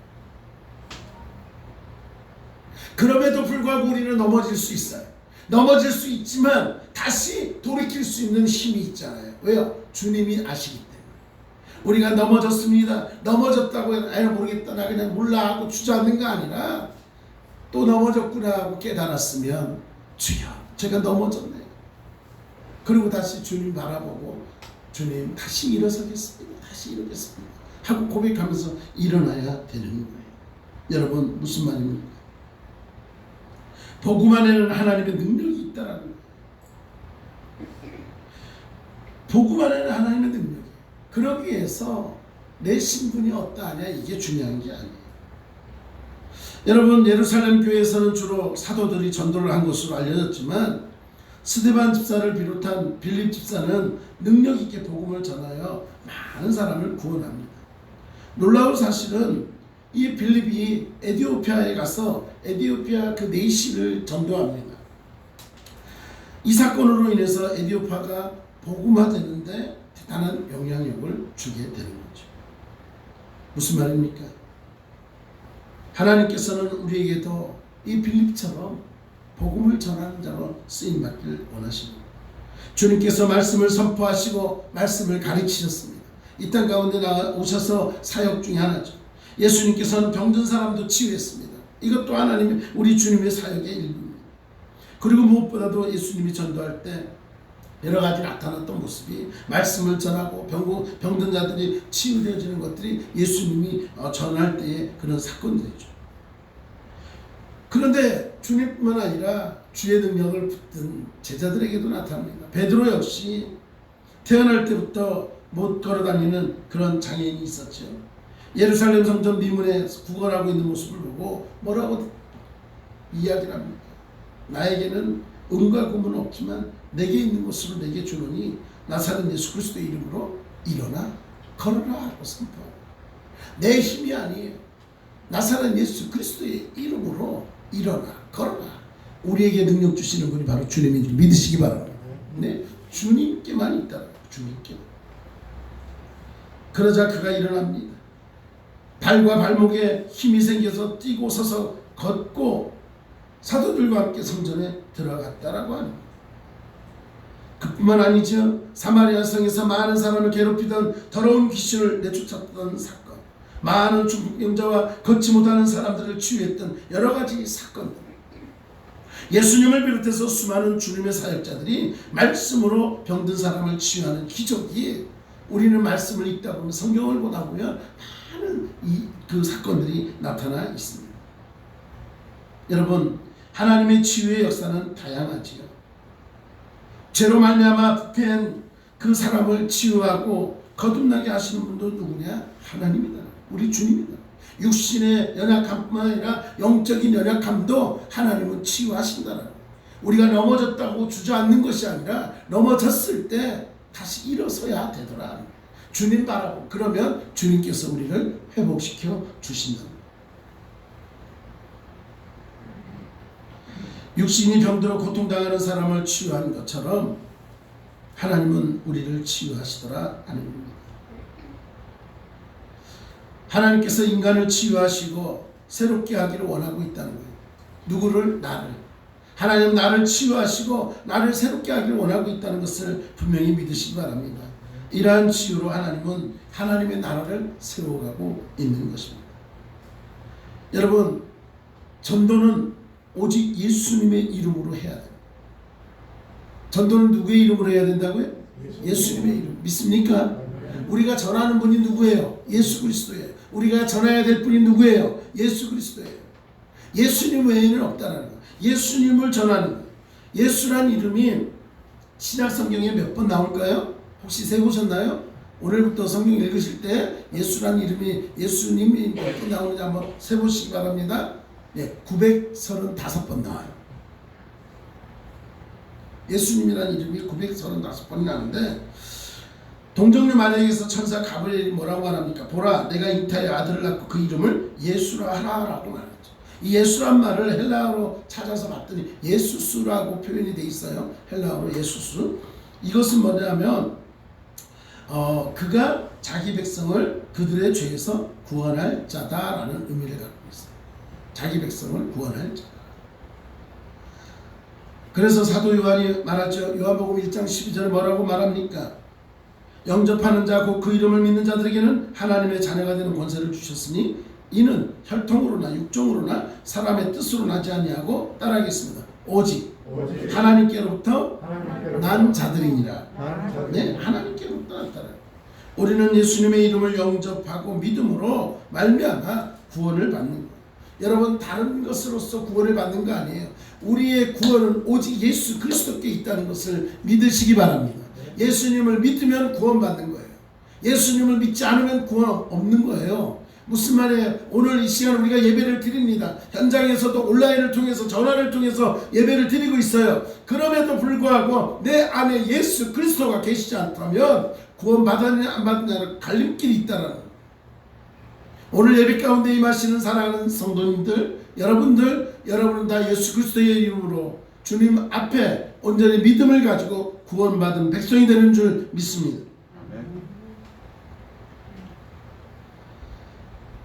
그럼에도 불구하고 우리는 넘어질 수 있어요. 넘어질 수 있지만 다시 돌이킬 수 있는 힘이 있잖아요. 왜요? 주님이 아시기 때문에. 우리가 넘어졌습니다. 넘어졌다고 해서 모르겠다 나 그냥 몰라 하고 주저앉는 거 아니라 또 넘어졌구나 하고 깨달았으면 주여 제가 넘어졌네요. 그리고 다시 주님 바라보고 주님 다시 일어서겠습니다. 다시 일어나겠습니다. 하고 고백하면서 일어나야 되는 거예요. 여러분 무슨 말입니까? 복음 안에는 하나님의 능력이 있다라는 거예요. 복음 안에는 하나님의 능력이. 그러기 위해서 내 신분이 어떠하냐 이게 중요한 게 아니에요. 여러분 예루살렘 교회에서는 주로 사도들이 전도를 한 것으로 알려졌지만 스데반 집사를 비롯한 빌립 집사는 능력 있게 복음을 전하여 많은 사람을 구원합니다. 놀라운 사실은 이 빌립이 에티오피아에 가서 에티오피아 그 내시를 전도합니다. 이 사건으로 인해서 에티오피아가 복음화되는데 대단한 영향력을 주게 되는 거죠. 무슨 말입니까? 하나님께서는 우리에게도 이 빌립처럼 복음을 전하는 자로 쓰임받기를 원하십니다. 주님께서 말씀을 선포하시고 말씀을 가르치셨습니다. 이 땅 가운데 오셔서 사역 중에 하나죠. 예수님께서는 병든 사람도 치유했습니다. 이것도 하나님의 우리 주님의 사역의 일부입니다. 그리고 무엇보다도 예수님이 전도할 때 여러 가지 나타났던 모습이 말씀을 전하고 병든 자들이 치유되어지는 것들이 예수님이 전할 때의 그런 사건들이죠. 그런데 주님뿐만 아니라 주의 능력을 붙든 제자들에게도 나타납니다. 베드로 역시 태어날 때부터 못 걸어다니는 그런 장애인이 있었죠. 예루살렘 성전 미문에 구걸하고 있는 모습을 보고 뭐라고 이야기를 합니다. 나에게는 은과 금은 없지만 내게 있는 것을 내게 주노니 나사렛 예수 그리스도의 이름으로 일어나 걸어라 하고 선포합니다. 내 힘이 아니에요. 나사렛 예수 그리스도의 이름으로 일어나 걸어라. 우리에게 능력 주시는 분이 바로 주님인 줄 믿으시기 바랍니다. 네, 주님께만 있다. 주님께. 그러자 그가 일어납니다. 발과 발목에 힘이 생겨서 뛰고 서서 걷고 사도들과 함께 성전에 들어갔다라고 합니다. 그뿐만 아니죠. 사마리아 성에서 많은 사람을 괴롭히던 더러운 귀신을 내쫓았던 사건, 많은 중풍병자와 걷지 못하는 사람들을 치유했던 여러 가지 사건들, 예수님을 비롯해서 수많은 주님의 사역자들이 말씀으로 병든 사람을 치유하는 기적이 우리는 말씀을 읽다 보면 성경을 보다 보면 많은 그 사건들이 나타나 있습니다. 여러분 하나님의 치유의 역사는 다양하지요. 죄로 말미암아 부패한 그 사람을 치유하고 거듭나게 하시는 분도 누구냐? 하나님이다. 우리 주님이다. 육신의 연약함뿐만 아니라 영적인 연약함도 하나님은 치유하신다는 우리가 넘어졌다고 주저앉는 것이 아니라 넘어졌을 때 다시 일어서야 되더라. 주님 바라고 그러면 주님께서 우리를 회복시켜 주신다. 육신이 병들어 고통당하는 사람을 치유한 것처럼 하나님은 우리를 치유하시더라 하는 겁니다. 하나님께서 인간을 치유하시고 새롭게 하기를 원하고 있다는 거예요. 누구를? 나를. 하나님은 나를 치유하시고 나를 새롭게 하기를 원하고 있다는 것을 분명히 믿으시기 바랍니다. 이러한 치유로 하나님은 하나님의 나라를 세워가고 있는 것입니다. 여러분 전도는 오직 예수님의 이름으로 해야 돼요. 전도는 누구의 이름으로 해야 된다고요? 예수님의 이름. 믿습니까? 우리가 전하는 분이 누구예요? 예수 그리스도예요. 우리가 전해야 될 분이 누구예요? 예수 그리스도예요. 예수님 외에는 없다라는 거예요. 예수님을 전하는 거예요. 예수란 이름이 신약 성경에 몇 번 나올까요? 혹시 세보셨나요? 오늘부터 성경 읽으실 때 예수란 이름이 예수님이 몇 번 나오는지 한번 세보시기 바랍니다. 네, 935번 나와요. 예수님이라는 이름이 935번 나오는데 동정녀 마리아에게서 천사 가브리엘이 뭐라고 말합니까? 보라, 내가 잉타의 아들을 낳고 그 이름을 예수라 하라라고 말했죠. 이 예수란 말을 헬라어로 찾아서 봤더니 예수스라고 표현이 돼 있어요. 헬라어로 예수스. 이것은 뭐냐면 그가 자기 백성을 그들의 죄에서 구원할 자다라는 의미를 갖고 있어요. 자기 백성을 구원할 자다. 그래서 사도 요한이 말하죠. 요한복음 1장 12절에 뭐라고 말합니까? 영접하는 자 곧 그 이름을 믿는 자들에게는 하나님의 자녀가 되는 권세를 주셨으니 이는 혈통으로나 육종으로나 사람의 뜻으로 나지 아니하고 따라하겠습니다. 오직 하나님께로부터 난 자들이니라. 네, 하나님께로부터 났다라. 우리는 예수님의 이름을 영접하고 믿음으로 말미암아 구원을 받는 거예요. 여러분, 다른 것으로서 구원을 받는 거 아니에요. 우리의 구원은 오직 예수 그리스도께 있다는 것을 믿으시기 바랍니다. 예수님을 믿으면 구원받는 거예요. 예수님을 믿지 않으면 구원 없는 거예요. 무슨 말이에요? 오늘 이 시간 우리가 예배를 드립니다. 현장에서도 온라인을 통해서 전화를 통해서 예배를 드리고 있어요. 그럼에도 불구하고 내 안에 예수 그리스도가 계시지 않다면 구원받았냐 안 받느냐는 갈림길이 있다는 거예요. 오늘 예배 가운데 임하시는 사랑하는 성도님들, 여러분은 다 예수 그리스도의 이름으로 주님 앞에 온전히 믿음을 가지고 구원받은 백성이 되는 줄 믿습니다.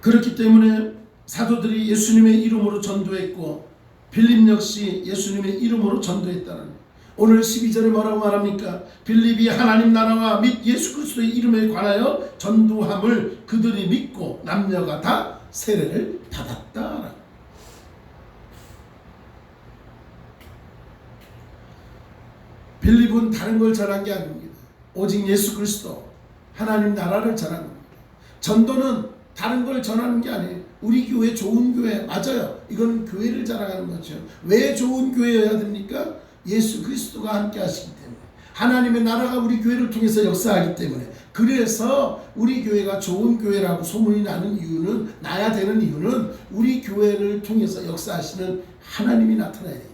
그렇기 때문에 사도들이 예수님의 이름으로 전도했고 빌립 역시 예수님의 이름으로 전도했다는 거예요. 오늘 12절에 뭐라고 말합니까? 빌립이 하나님 나라와 및 예수 그리스도의 이름에 관하여 전도함을 그들이 믿고 남녀가 다 세례를 받았다. 빌립은 다른 걸 전한 게 아닙니다. 오직 예수 그리스도 하나님 나라를 전한 겁니다. 전도는 다른 걸 전하는 게 아니에요. 우리 교회 좋은 교회 맞아요. 이건 교회를 자랑하는 거죠. 왜 좋은 교회여야 됩니까? 예수 그리스도가 함께 하시기 때문에, 하나님의 나라가 우리 교회를 통해서 역사하기 때문에. 그래서 우리 교회가 좋은 교회라고 소문이 나야 되는 이유는 우리 교회를 통해서 역사하시는 하나님이 나타나야 돼요.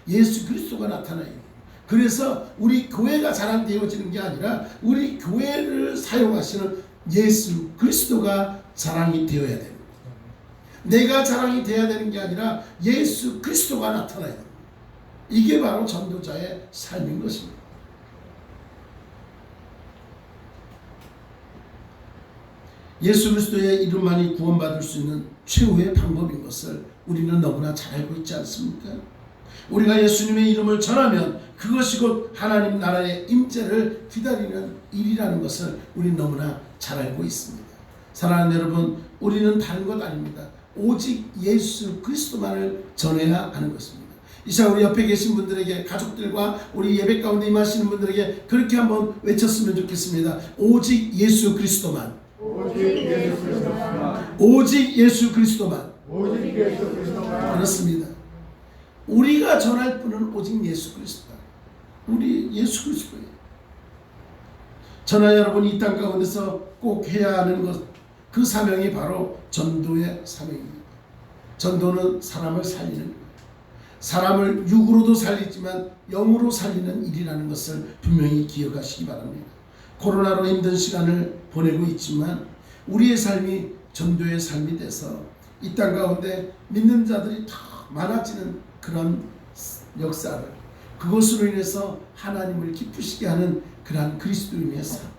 예수 그리스도가 나타나야 돼요. 그래서 우리 교회가 자랑되어지는 게 아니라 우리 교회를 사용하시는 예수 그리스도가 자랑이 되어야 됩니다. 내가 자랑이 되어야 되는 게 아니라 예수 그리스도가 나타나야 됩니다. 이게 바로 전도자의 삶인 것입니다. 예수 그리스도의 이름만이 구원받을 수 있는 최후의 방법인 것을 우리는 너무나 잘 알고 있지 않습니까? 우리가 예수님의 이름을 전하면 그것이 곧 하나님 나라의 임재를 기다리는 일이라는 것을 우리는 너무나 잘 알고 있습니다. 사랑하는 여러분, 우리는 다른 것 아닙니다. 오직 예수 그리스도만을 전해야 하는 것입니다. 이 시간 우리 옆에 계신 분들에게, 가족들과 우리 예배 가운데 임하시는 분들에게 그렇게 한번 외쳤으면 좋겠습니다. 오직 예수 그리스도만. 오직 예수 그리스도만. 오직 예수 그리스도만. 오직 예수 그리스도만. 그렇습니다. 우리가 전할 분은 오직 예수 그리스도다. 우리 예수 그리스도예요. 저나 여러분이 이 땅 가운데서 꼭 해야 하는 것, 그 사명이 바로 전도의 사명입니다. 전도는 사람을 살리는 거예요. 사람을 육으로도 살리지만 영으로 살리는 일이라는 것을 분명히 기억하시기 바랍니다. 코로나로 힘든 시간을 보내고 있지만 우리의 삶이 전도의 삶이 돼서 이 땅 가운데 믿는 자들이 더 많아지는 그런 역사를, 그것으로 인해서 하나님을 기쁘시게 하는 그러한 그리스도인의 삶.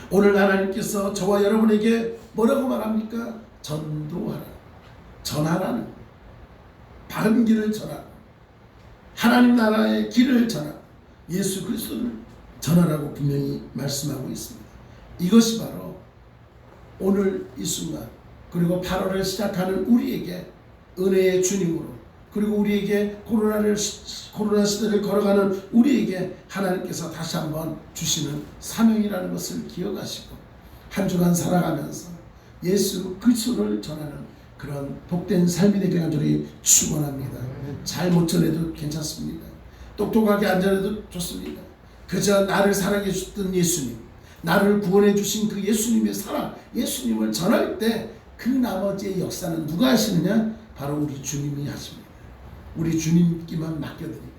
오늘 하나님께서 저와 여러분에게 뭐라고 말합니까? 전도하라, 전하라는, 바른 길을 전하라, 하나님 나라의 길을 전하라, 예수 그리스도를 전하라고 분명히 말씀하고 있습니다. 이것이 바로 오늘 이 순간, 그리고 8월을 시작하는 우리에게 은혜의 주님으로, 그리고 우리에게 코로나 시대를 걸어가는 우리에게 하나님께서 다시 한번 주시는 사명이라는 것을 기억하시고 한 주간 살아가면서 예수 그리스도를 전하는 그런 복된 삶이 되길 간절히 축원합니다. 잘 못 전해도 괜찮습니다. 똑똑하게 안 전해도 좋습니다. 그저 나를 사랑해 주셨던 예수님, 나를 구원해 주신 그 예수님의 사랑, 예수님을 전할 때 그 나머지의 역사는 누가 하시느냐? 바로 우리 주님이 하십니다. 우리 주님께만 맡겨드리고,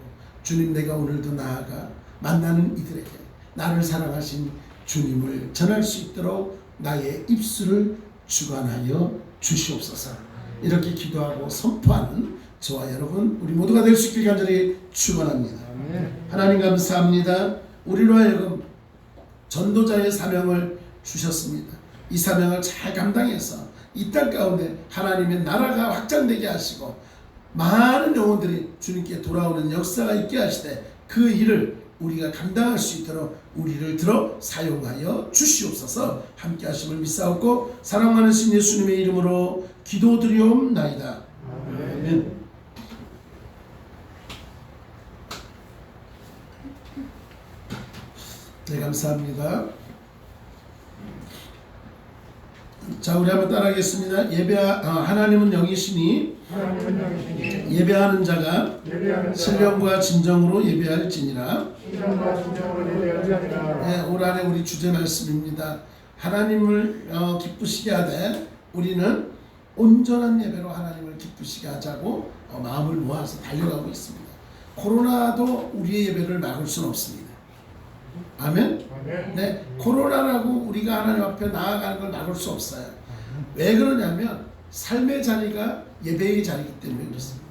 주님, 내가 오늘도 나아가 만나는 이들에게 나를 사랑하신 주님을 전할 수 있도록 나의 입술을 주관하여 주시옵소서. 이렇게 기도하고 선포하는 저와 여러분 우리 모두가 될 수 있길 간절히 축원합니다. 하나님 감사합니다. 우리로 하여금 전도자의 사명을 주셨습니다. 이 사명을 잘 감당해서 이 땅 가운데 하나님의 나라가 확장되게 하시고 많은 영혼들이 주님께 돌아오는 역사가 있게 하시되 그 일을 우리가 감당할 수 있도록 우리를 들어 사용하여 주시옵소서. 함께 하심을 믿사옵고 사랑 많으신 예수님의 이름으로 기도드리옵나이다. 아멘. 네, 감사합니다. 자, 우리 한번 따라하겠습니다. 하나님은 영이시니 예배하는 자가 신령과 진정으로 예배할지니라. 네, 올 한해 우리 주제 말씀입니다. 하나님을 기쁘시게 하되 우리는 온전한 예배로 하나님을 기쁘시게 하자고 마음을 모아서 달려가고 있습니다. 코로나도 우리의 예배를 막을 수는 없습니다. 아멘? 네, 코로나라고 우리가 하나님 앞에 나아가는 걸 막을 수 없어요. 왜 그러냐면 삶의 자리가 예배의 자리이기 때문에 그렇습니다.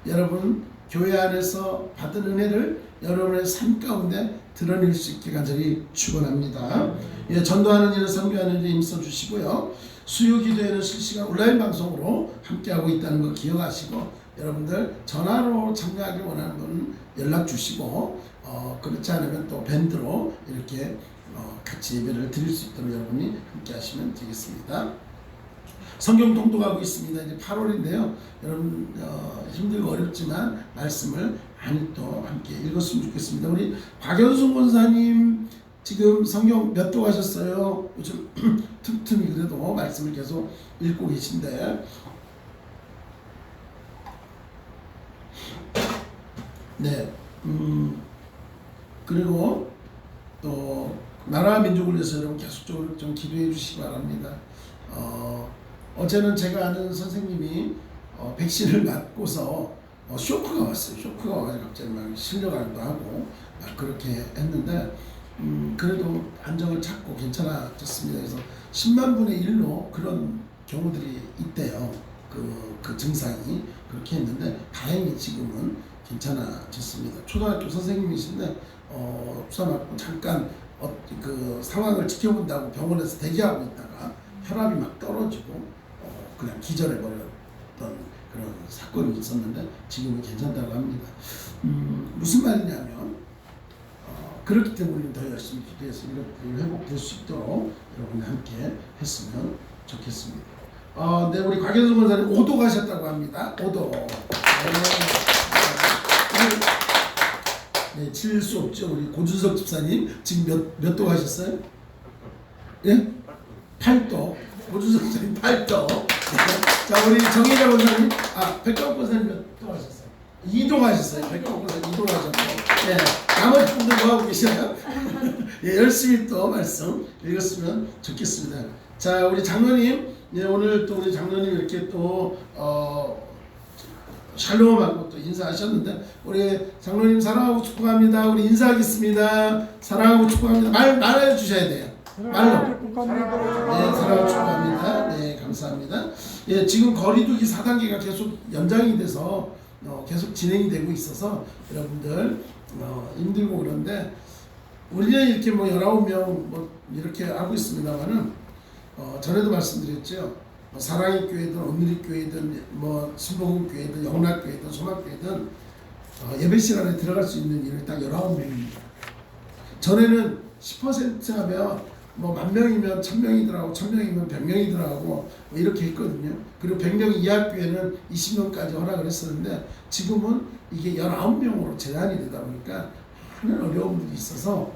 여러분, 교회 안에서 받은 은혜를 여러분의 삶 가운데 드러낼 수 있게 간절히 축원합니다. 예, 전도하는 일을 선교하는 일에 힘써주시고요. 수요 기도회는 실시간 온라인 방송으로 함께하고 있다는 거 기억하시고, 여러분들 전화로 참여하기 원하는 분 연락 주시고, 그렇지 않으면 또 밴드로 이렇게 같이 예배를 드릴 수 있도록 여러분이 함께 하시면 되겠습니다. 성경 통독하고 있습니다. 이제 8월인데요. 여러분 힘들고 어렵지만 말씀을 많이 또 함께 읽었으면 좋겠습니다. 우리 박연순 권사님 지금 성경 몇 도 하셨어요? 요즘 틈틈이 그래도 말씀을 계속 읽고 계신데, 네, 그리고 또 나라와 민족을 위해서 여러분 계속적으로 좀 기도해 주시기 바랍니다. 어제는 제가 아는 선생님이 백신을 맞고서 쇼크가 왔어요. 쇼크가 와가지고 갑자기 막 실려가기도 하고 막 그렇게 했는데 그래도 안정을 찾고 괜찮아졌습니다. 그래서 10만 분의 1로 그런 경우들이 있대요. 그 증상이 그렇게 했는데 다행히 지금은 괜찮아졌습니다. 초등학교 선생님이신데 주사 맞고 잠깐 그 상황을 지켜본다고 병원에서 대기하고 있다가 혈압이 막 떨어지고 그냥 기절해버렸던 그런 사건이 있었는데 지금은 괜찮다고 합니다. 무슨 말이냐면 그렇기 때문에 우리는 더 열심히 기도해서 이렇게 회복될 수 있도록 여러분이 함께 했으면 좋겠습니다. 네, 우리 곽현수 권사님 5도 가셨다고 합니다. 5도. 네, 칠 수 없죠. 우리 고준석 집사님 지금 몇 도 가셨어요? 예? 8도. 고준석 집사님 8도. 자, 우리 정혜자 권사님, 백가욱 권사님 몇 도 가셨어요? 2도 가셨어요. 백가욱 권사님 2도 가셨고. 네, 나머지 분들 뭐 하고 계셔요? 예, 열심히 또 말씀 읽었으면 좋겠습니다. 자, 우리 장로님, 예, 오늘 또 우리 장로님 이렇게 또 샬롬하고 또 인사하셨는데, 우리 장로님 사랑하고 축복합니다. 우리 인사하겠습니다. 사랑하고 축복합니다. 말해 주셔야 돼요. 말로. 네, 사랑하고 축복합니다. 네, 감사합니다. 예, 지금 거리두기 4단계가 계속 연장이 돼서 계속 진행이 되고 있어서 여러분들 힘들고 그런데, 우리는 이렇게 뭐 19명 뭐 이렇게 하고 있습니다만은 전에도 말씀드렸죠. 사랑의 교회든 온누리 교회든 뭐 신복음 교회든 영락 교회든 소막 교회든 예배 시간에 들어갈 수 있는 인원이 딱 19명입니다. 전에는 10% 하면 뭐 10,000명이면 1,000명이더라고, 1,000명이면 100명이더라고 뭐 이렇게 했거든요. 그리고 100명 이하 교회는 20명까지 허락을 했었는데, 지금은 이게 19명으로 제한이 되다 보니까 하는 어려움들이 있어서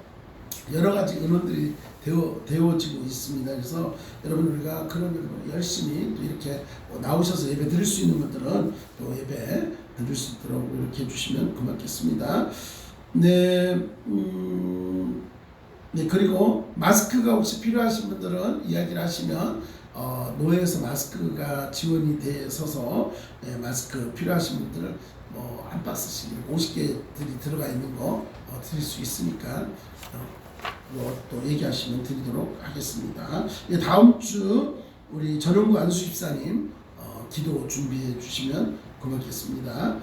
여러 가지 의논들이 되어지고 있습니다. 그래서 여러분 우리가 그런 열심히 또 이렇게 나오셔서 예배 드릴 수 있는 분들은 또 예배 드릴 수 있도록 이렇게 해주시면 고맙겠습니다. 네, 네, 그리고 마스크가 혹시 필요하신 분들은 이야기를 하시면 노예에서 마스크가 지원이 돼서서 마스크 필요하신 분들은 한 박스씩 50개들이 들어가 있는 거 드릴 수 있으니까 또 얘기하시면 드리도록 하겠습니다. 예, 다음 주 우리 전용구 안수 집사님 기도 준비해 주시면 고맙겠습니다.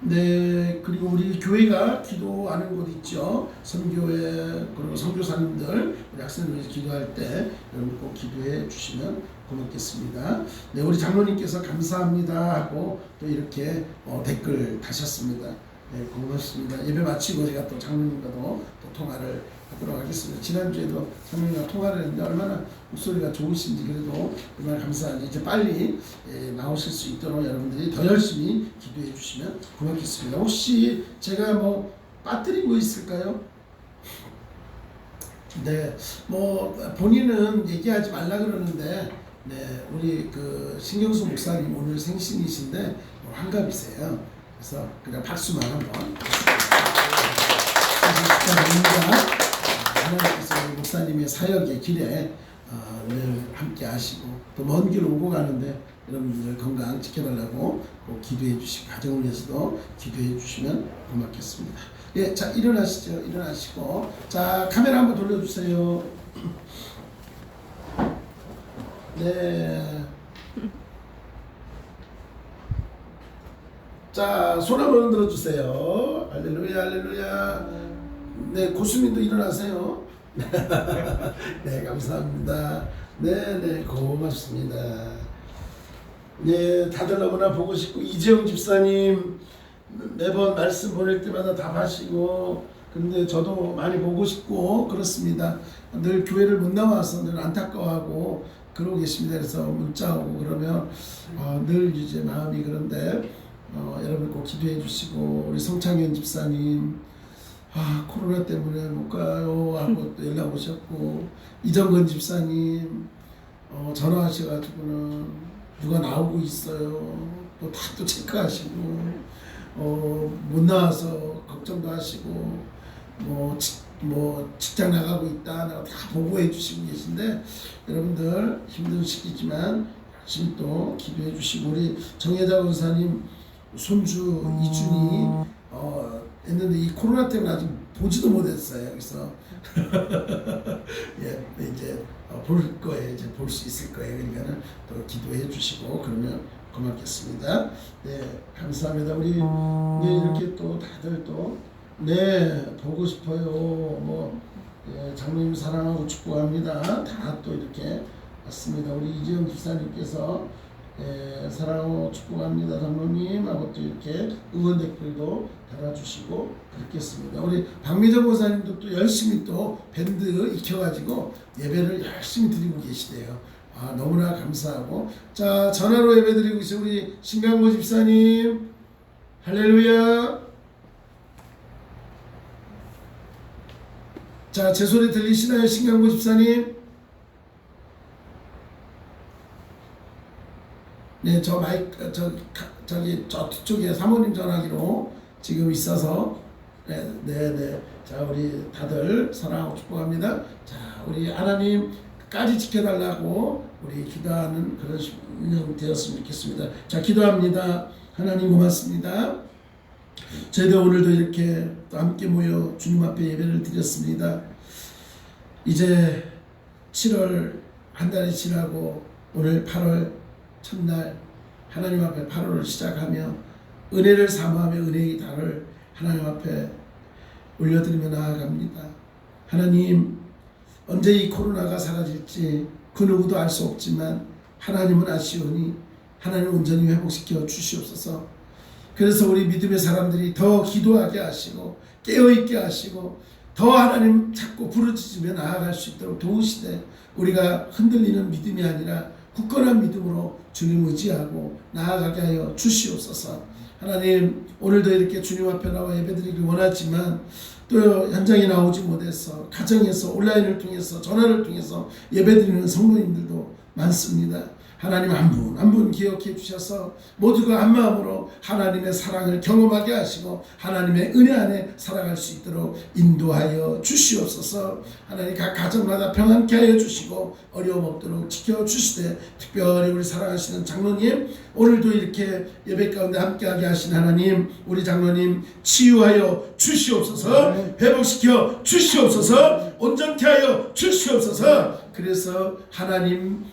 네, 그리고 우리 교회가 기도하는 곳 있죠. 선교회 그리고 선교사님들 우리 학생들 위해서 기도할 때 여러분 꼭 기도해 주시면 고맙겠습니다. 네, 우리 장로님께서 감사합니다 하고 또 이렇게 댓글 다셨습니다. 네, 고맙습니다. 예배 마치고 제가 또 장로님과도 또 통화를 하도록 하겠습니다. 지난주에도 장로님과 통화를 했는데 얼마나 목소리가 좋으신지 그래도 얼마나 감사한지 이제 빨리 나오실 수 있도록 여러분들이 더 열심히 기도해 주시면 고맙겠습니다. 혹시 제가 뭐 빠뜨린 거 있을까요? 네, 뭐 본인은 얘기하지 말라 그러는데 네, 우리 그 신경수 목사님 오늘 생신이신데 환갑이세요. 그래서 그냥 박수만 한번 축하드립니다. 하나님께서 목사님의 사역의 길에 늘 함께 하시고 또 먼 길 오고 가는데 여러분들 건강 지켜달라고 꼭 기도해 주시고 가정을 위해서도 기도해 주시면 고맙겠습니다. 예, 자 일어나시죠. 일어나시고 자 카메라 한번 돌려주세요. 네. 자, 손 한번 들어주세요. 할렐루야, 할렐루야. 네, 고수민도 일어나세요. 네, 감사합니다. 네, 네, 고맙습니다. 네, 다들 너무나 보고 싶고 이재용 집사님 매번 말씀 보낼 때마다 답하시고 근데 저도 많이 보고 싶고 그렇습니다. 늘 교회를 못 나와서 늘 안타까워하고 그러고 계십니다. 그래서 문자 오고 그러면 늘 이제 마음이 그런데 여러분 꼭 기도해 주시고 우리 성창현 집사님 코로나 때문에 못 가요 하고 또 연락 오셨고 이정근 집사님 전화하셔가지고는 누가 나오고 있어요 또 다 또 체크하시고 못 나와서 걱정도 하시고 뭐 직장 나가고 있다 다 보고해 주시고 계신데 여러분들 힘든 시기지만 열심히 또 기도해 주시고 우리 정혜자 권사님 손주 이준이 했는데 이 코로나 때문에 아직 보지도 못했어요. 그래서 예, 이제 볼 거예요. 이제 볼 수 있을 거예요. 그러니까는 또 기도해 주시고 그러면 고맙겠습니다. 네, 감사합니다. 우리 이렇게 또 다들 또 보고 싶어요. 뭐 장로님 사랑하고 축복합니다. 다 또 이렇게 왔습니다. 우리 이재영 집사님께서 사랑하고 축복합니다. 장로님 하고 또 이렇게 응원 댓글도 달아주시고 그렇겠습니다. 우리 박미정 목사님도 또 열심히 또 밴드 익혀가지고 예배를 열심히 드리고 계시대요. 너무나 감사하고 자 전화로 예배 드리고 계신 우리 신강모 집사님 할렐루야. 자 제 소리 들리시나요 신강모 집사님? 네, 저 마이크 저기 저 뒤쪽에 사모님 전화기로 지금 있어서 네. 자 우리 다들 사랑하고 축복합니다. 자 우리 하나님까지 지켜달라고 우리 기도하는 그런 운영 되었으면 좋겠습니다. 자 기도합니다. 하나님 고맙습니다. 저희들 오늘도 이렇게 또 함께 모여 주님 앞에 예배를 드렸습니다. 이제 7월 한 달이 지나고 오늘 8월 첫날 하나님 앞에 8월을 시작하며 은혜를 사모하며 은혜의 달을 하나님 앞에 올려드리며 나아갑니다. 하나님 언제 이 코로나가 사라질지 그 누구도 알 수 없지만 하나님은 아시오니 하나님 온전히 회복시켜 주시옵소서. 그래서 우리 믿음의 사람들이 더 기도하게 하시고 깨어있게 하시고 더 하나님 찾고 부르짖으며 나아갈 수 있도록 도우시되 우리가 흔들리는 믿음이 아니라 굳건한 믿음으로 주님 의지하고 나아가게 하여 주시옵소서. 하나님 오늘도 이렇게 주님 앞에 나와 예배드리길 원하지만 또 현장에 나오지 못해서 가정에서 온라인을 통해서 전화를 통해서 예배드리는 성도님들도 많습니다. 하나님 한 분 한 분 기억해 주셔서 모두가 한 마음으로 하나님의 사랑을 경험하게 하시고 하나님의 은혜 안에 살아갈 수 있도록 인도하여 주시옵소서. 하나님 각 가정마다 평안케 하여 주시고 어려움 없도록 지켜주시되 특별히 우리 사랑하시는 장로님 오늘도 이렇게 예배 가운데 함께하게 하신 하나님 우리 장로님 치유하여 주시옵소서. 회복시켜 주시옵소서. 온전케 하여 주시옵소서. 그래서 하나님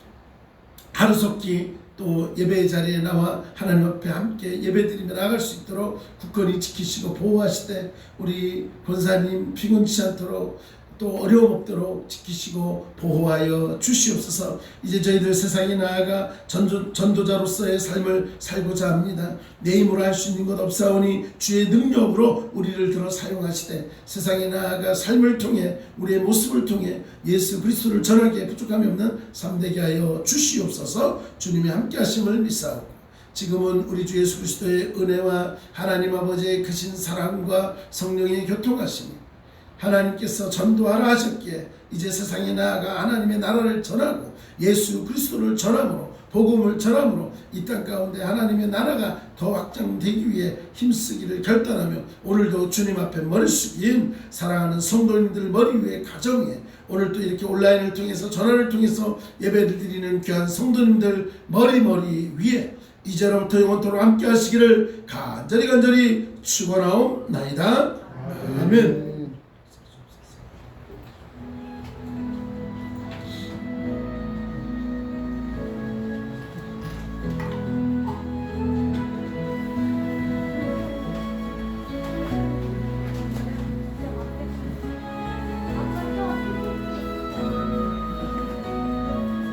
하루속히 또 예배의 자리에 나와 하나님 앞에 함께 예배드리며 나아갈 수 있도록 굳건히 지키시고 보호하시되 우리 권사님 피곤치 않도록 또 어려움 없도록 지키시고 보호하여 주시옵소서. 이제 저희들 세상에 나아가 전도자로서의 삶을 살고자 합니다. 내 힘으로 할 수 있는 것 없사오니 주의 능력으로 우리를 들어 사용하시되 세상에 나아가 삶을 통해 우리의 모습을 통해 예수 그리스도를 전하기에 부족함이 없는 삶되게 하여 주시옵소서. 주님의 함께 하심을 믿사옵고 지금은 우리 주 예수 그리스도의 은혜와 하나님 아버지의 크신 사랑과 성령의 교통하심이 하나님께서 전도하라 하셨기에 이제 세상에 나아가 하나님의 나라를 전하고 예수 그리스도를 전함으로 복음을 전함으로 이 땅 가운데 하나님의 나라가 더 확장되기 위해 힘쓰기를 결단하며 오늘도 주님 앞에 머리 숙인 사랑하는 성도님들 머리 위에 가정에 오늘 또 이렇게 온라인을 통해서 전화를 통해서 예배를 드리는 귀한 성도님들 머리 위에 이제로부터 영원토록 함께 하시기를 간절히 축원하옵나이다. 아멘.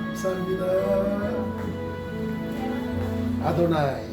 감사합니다. 아도나이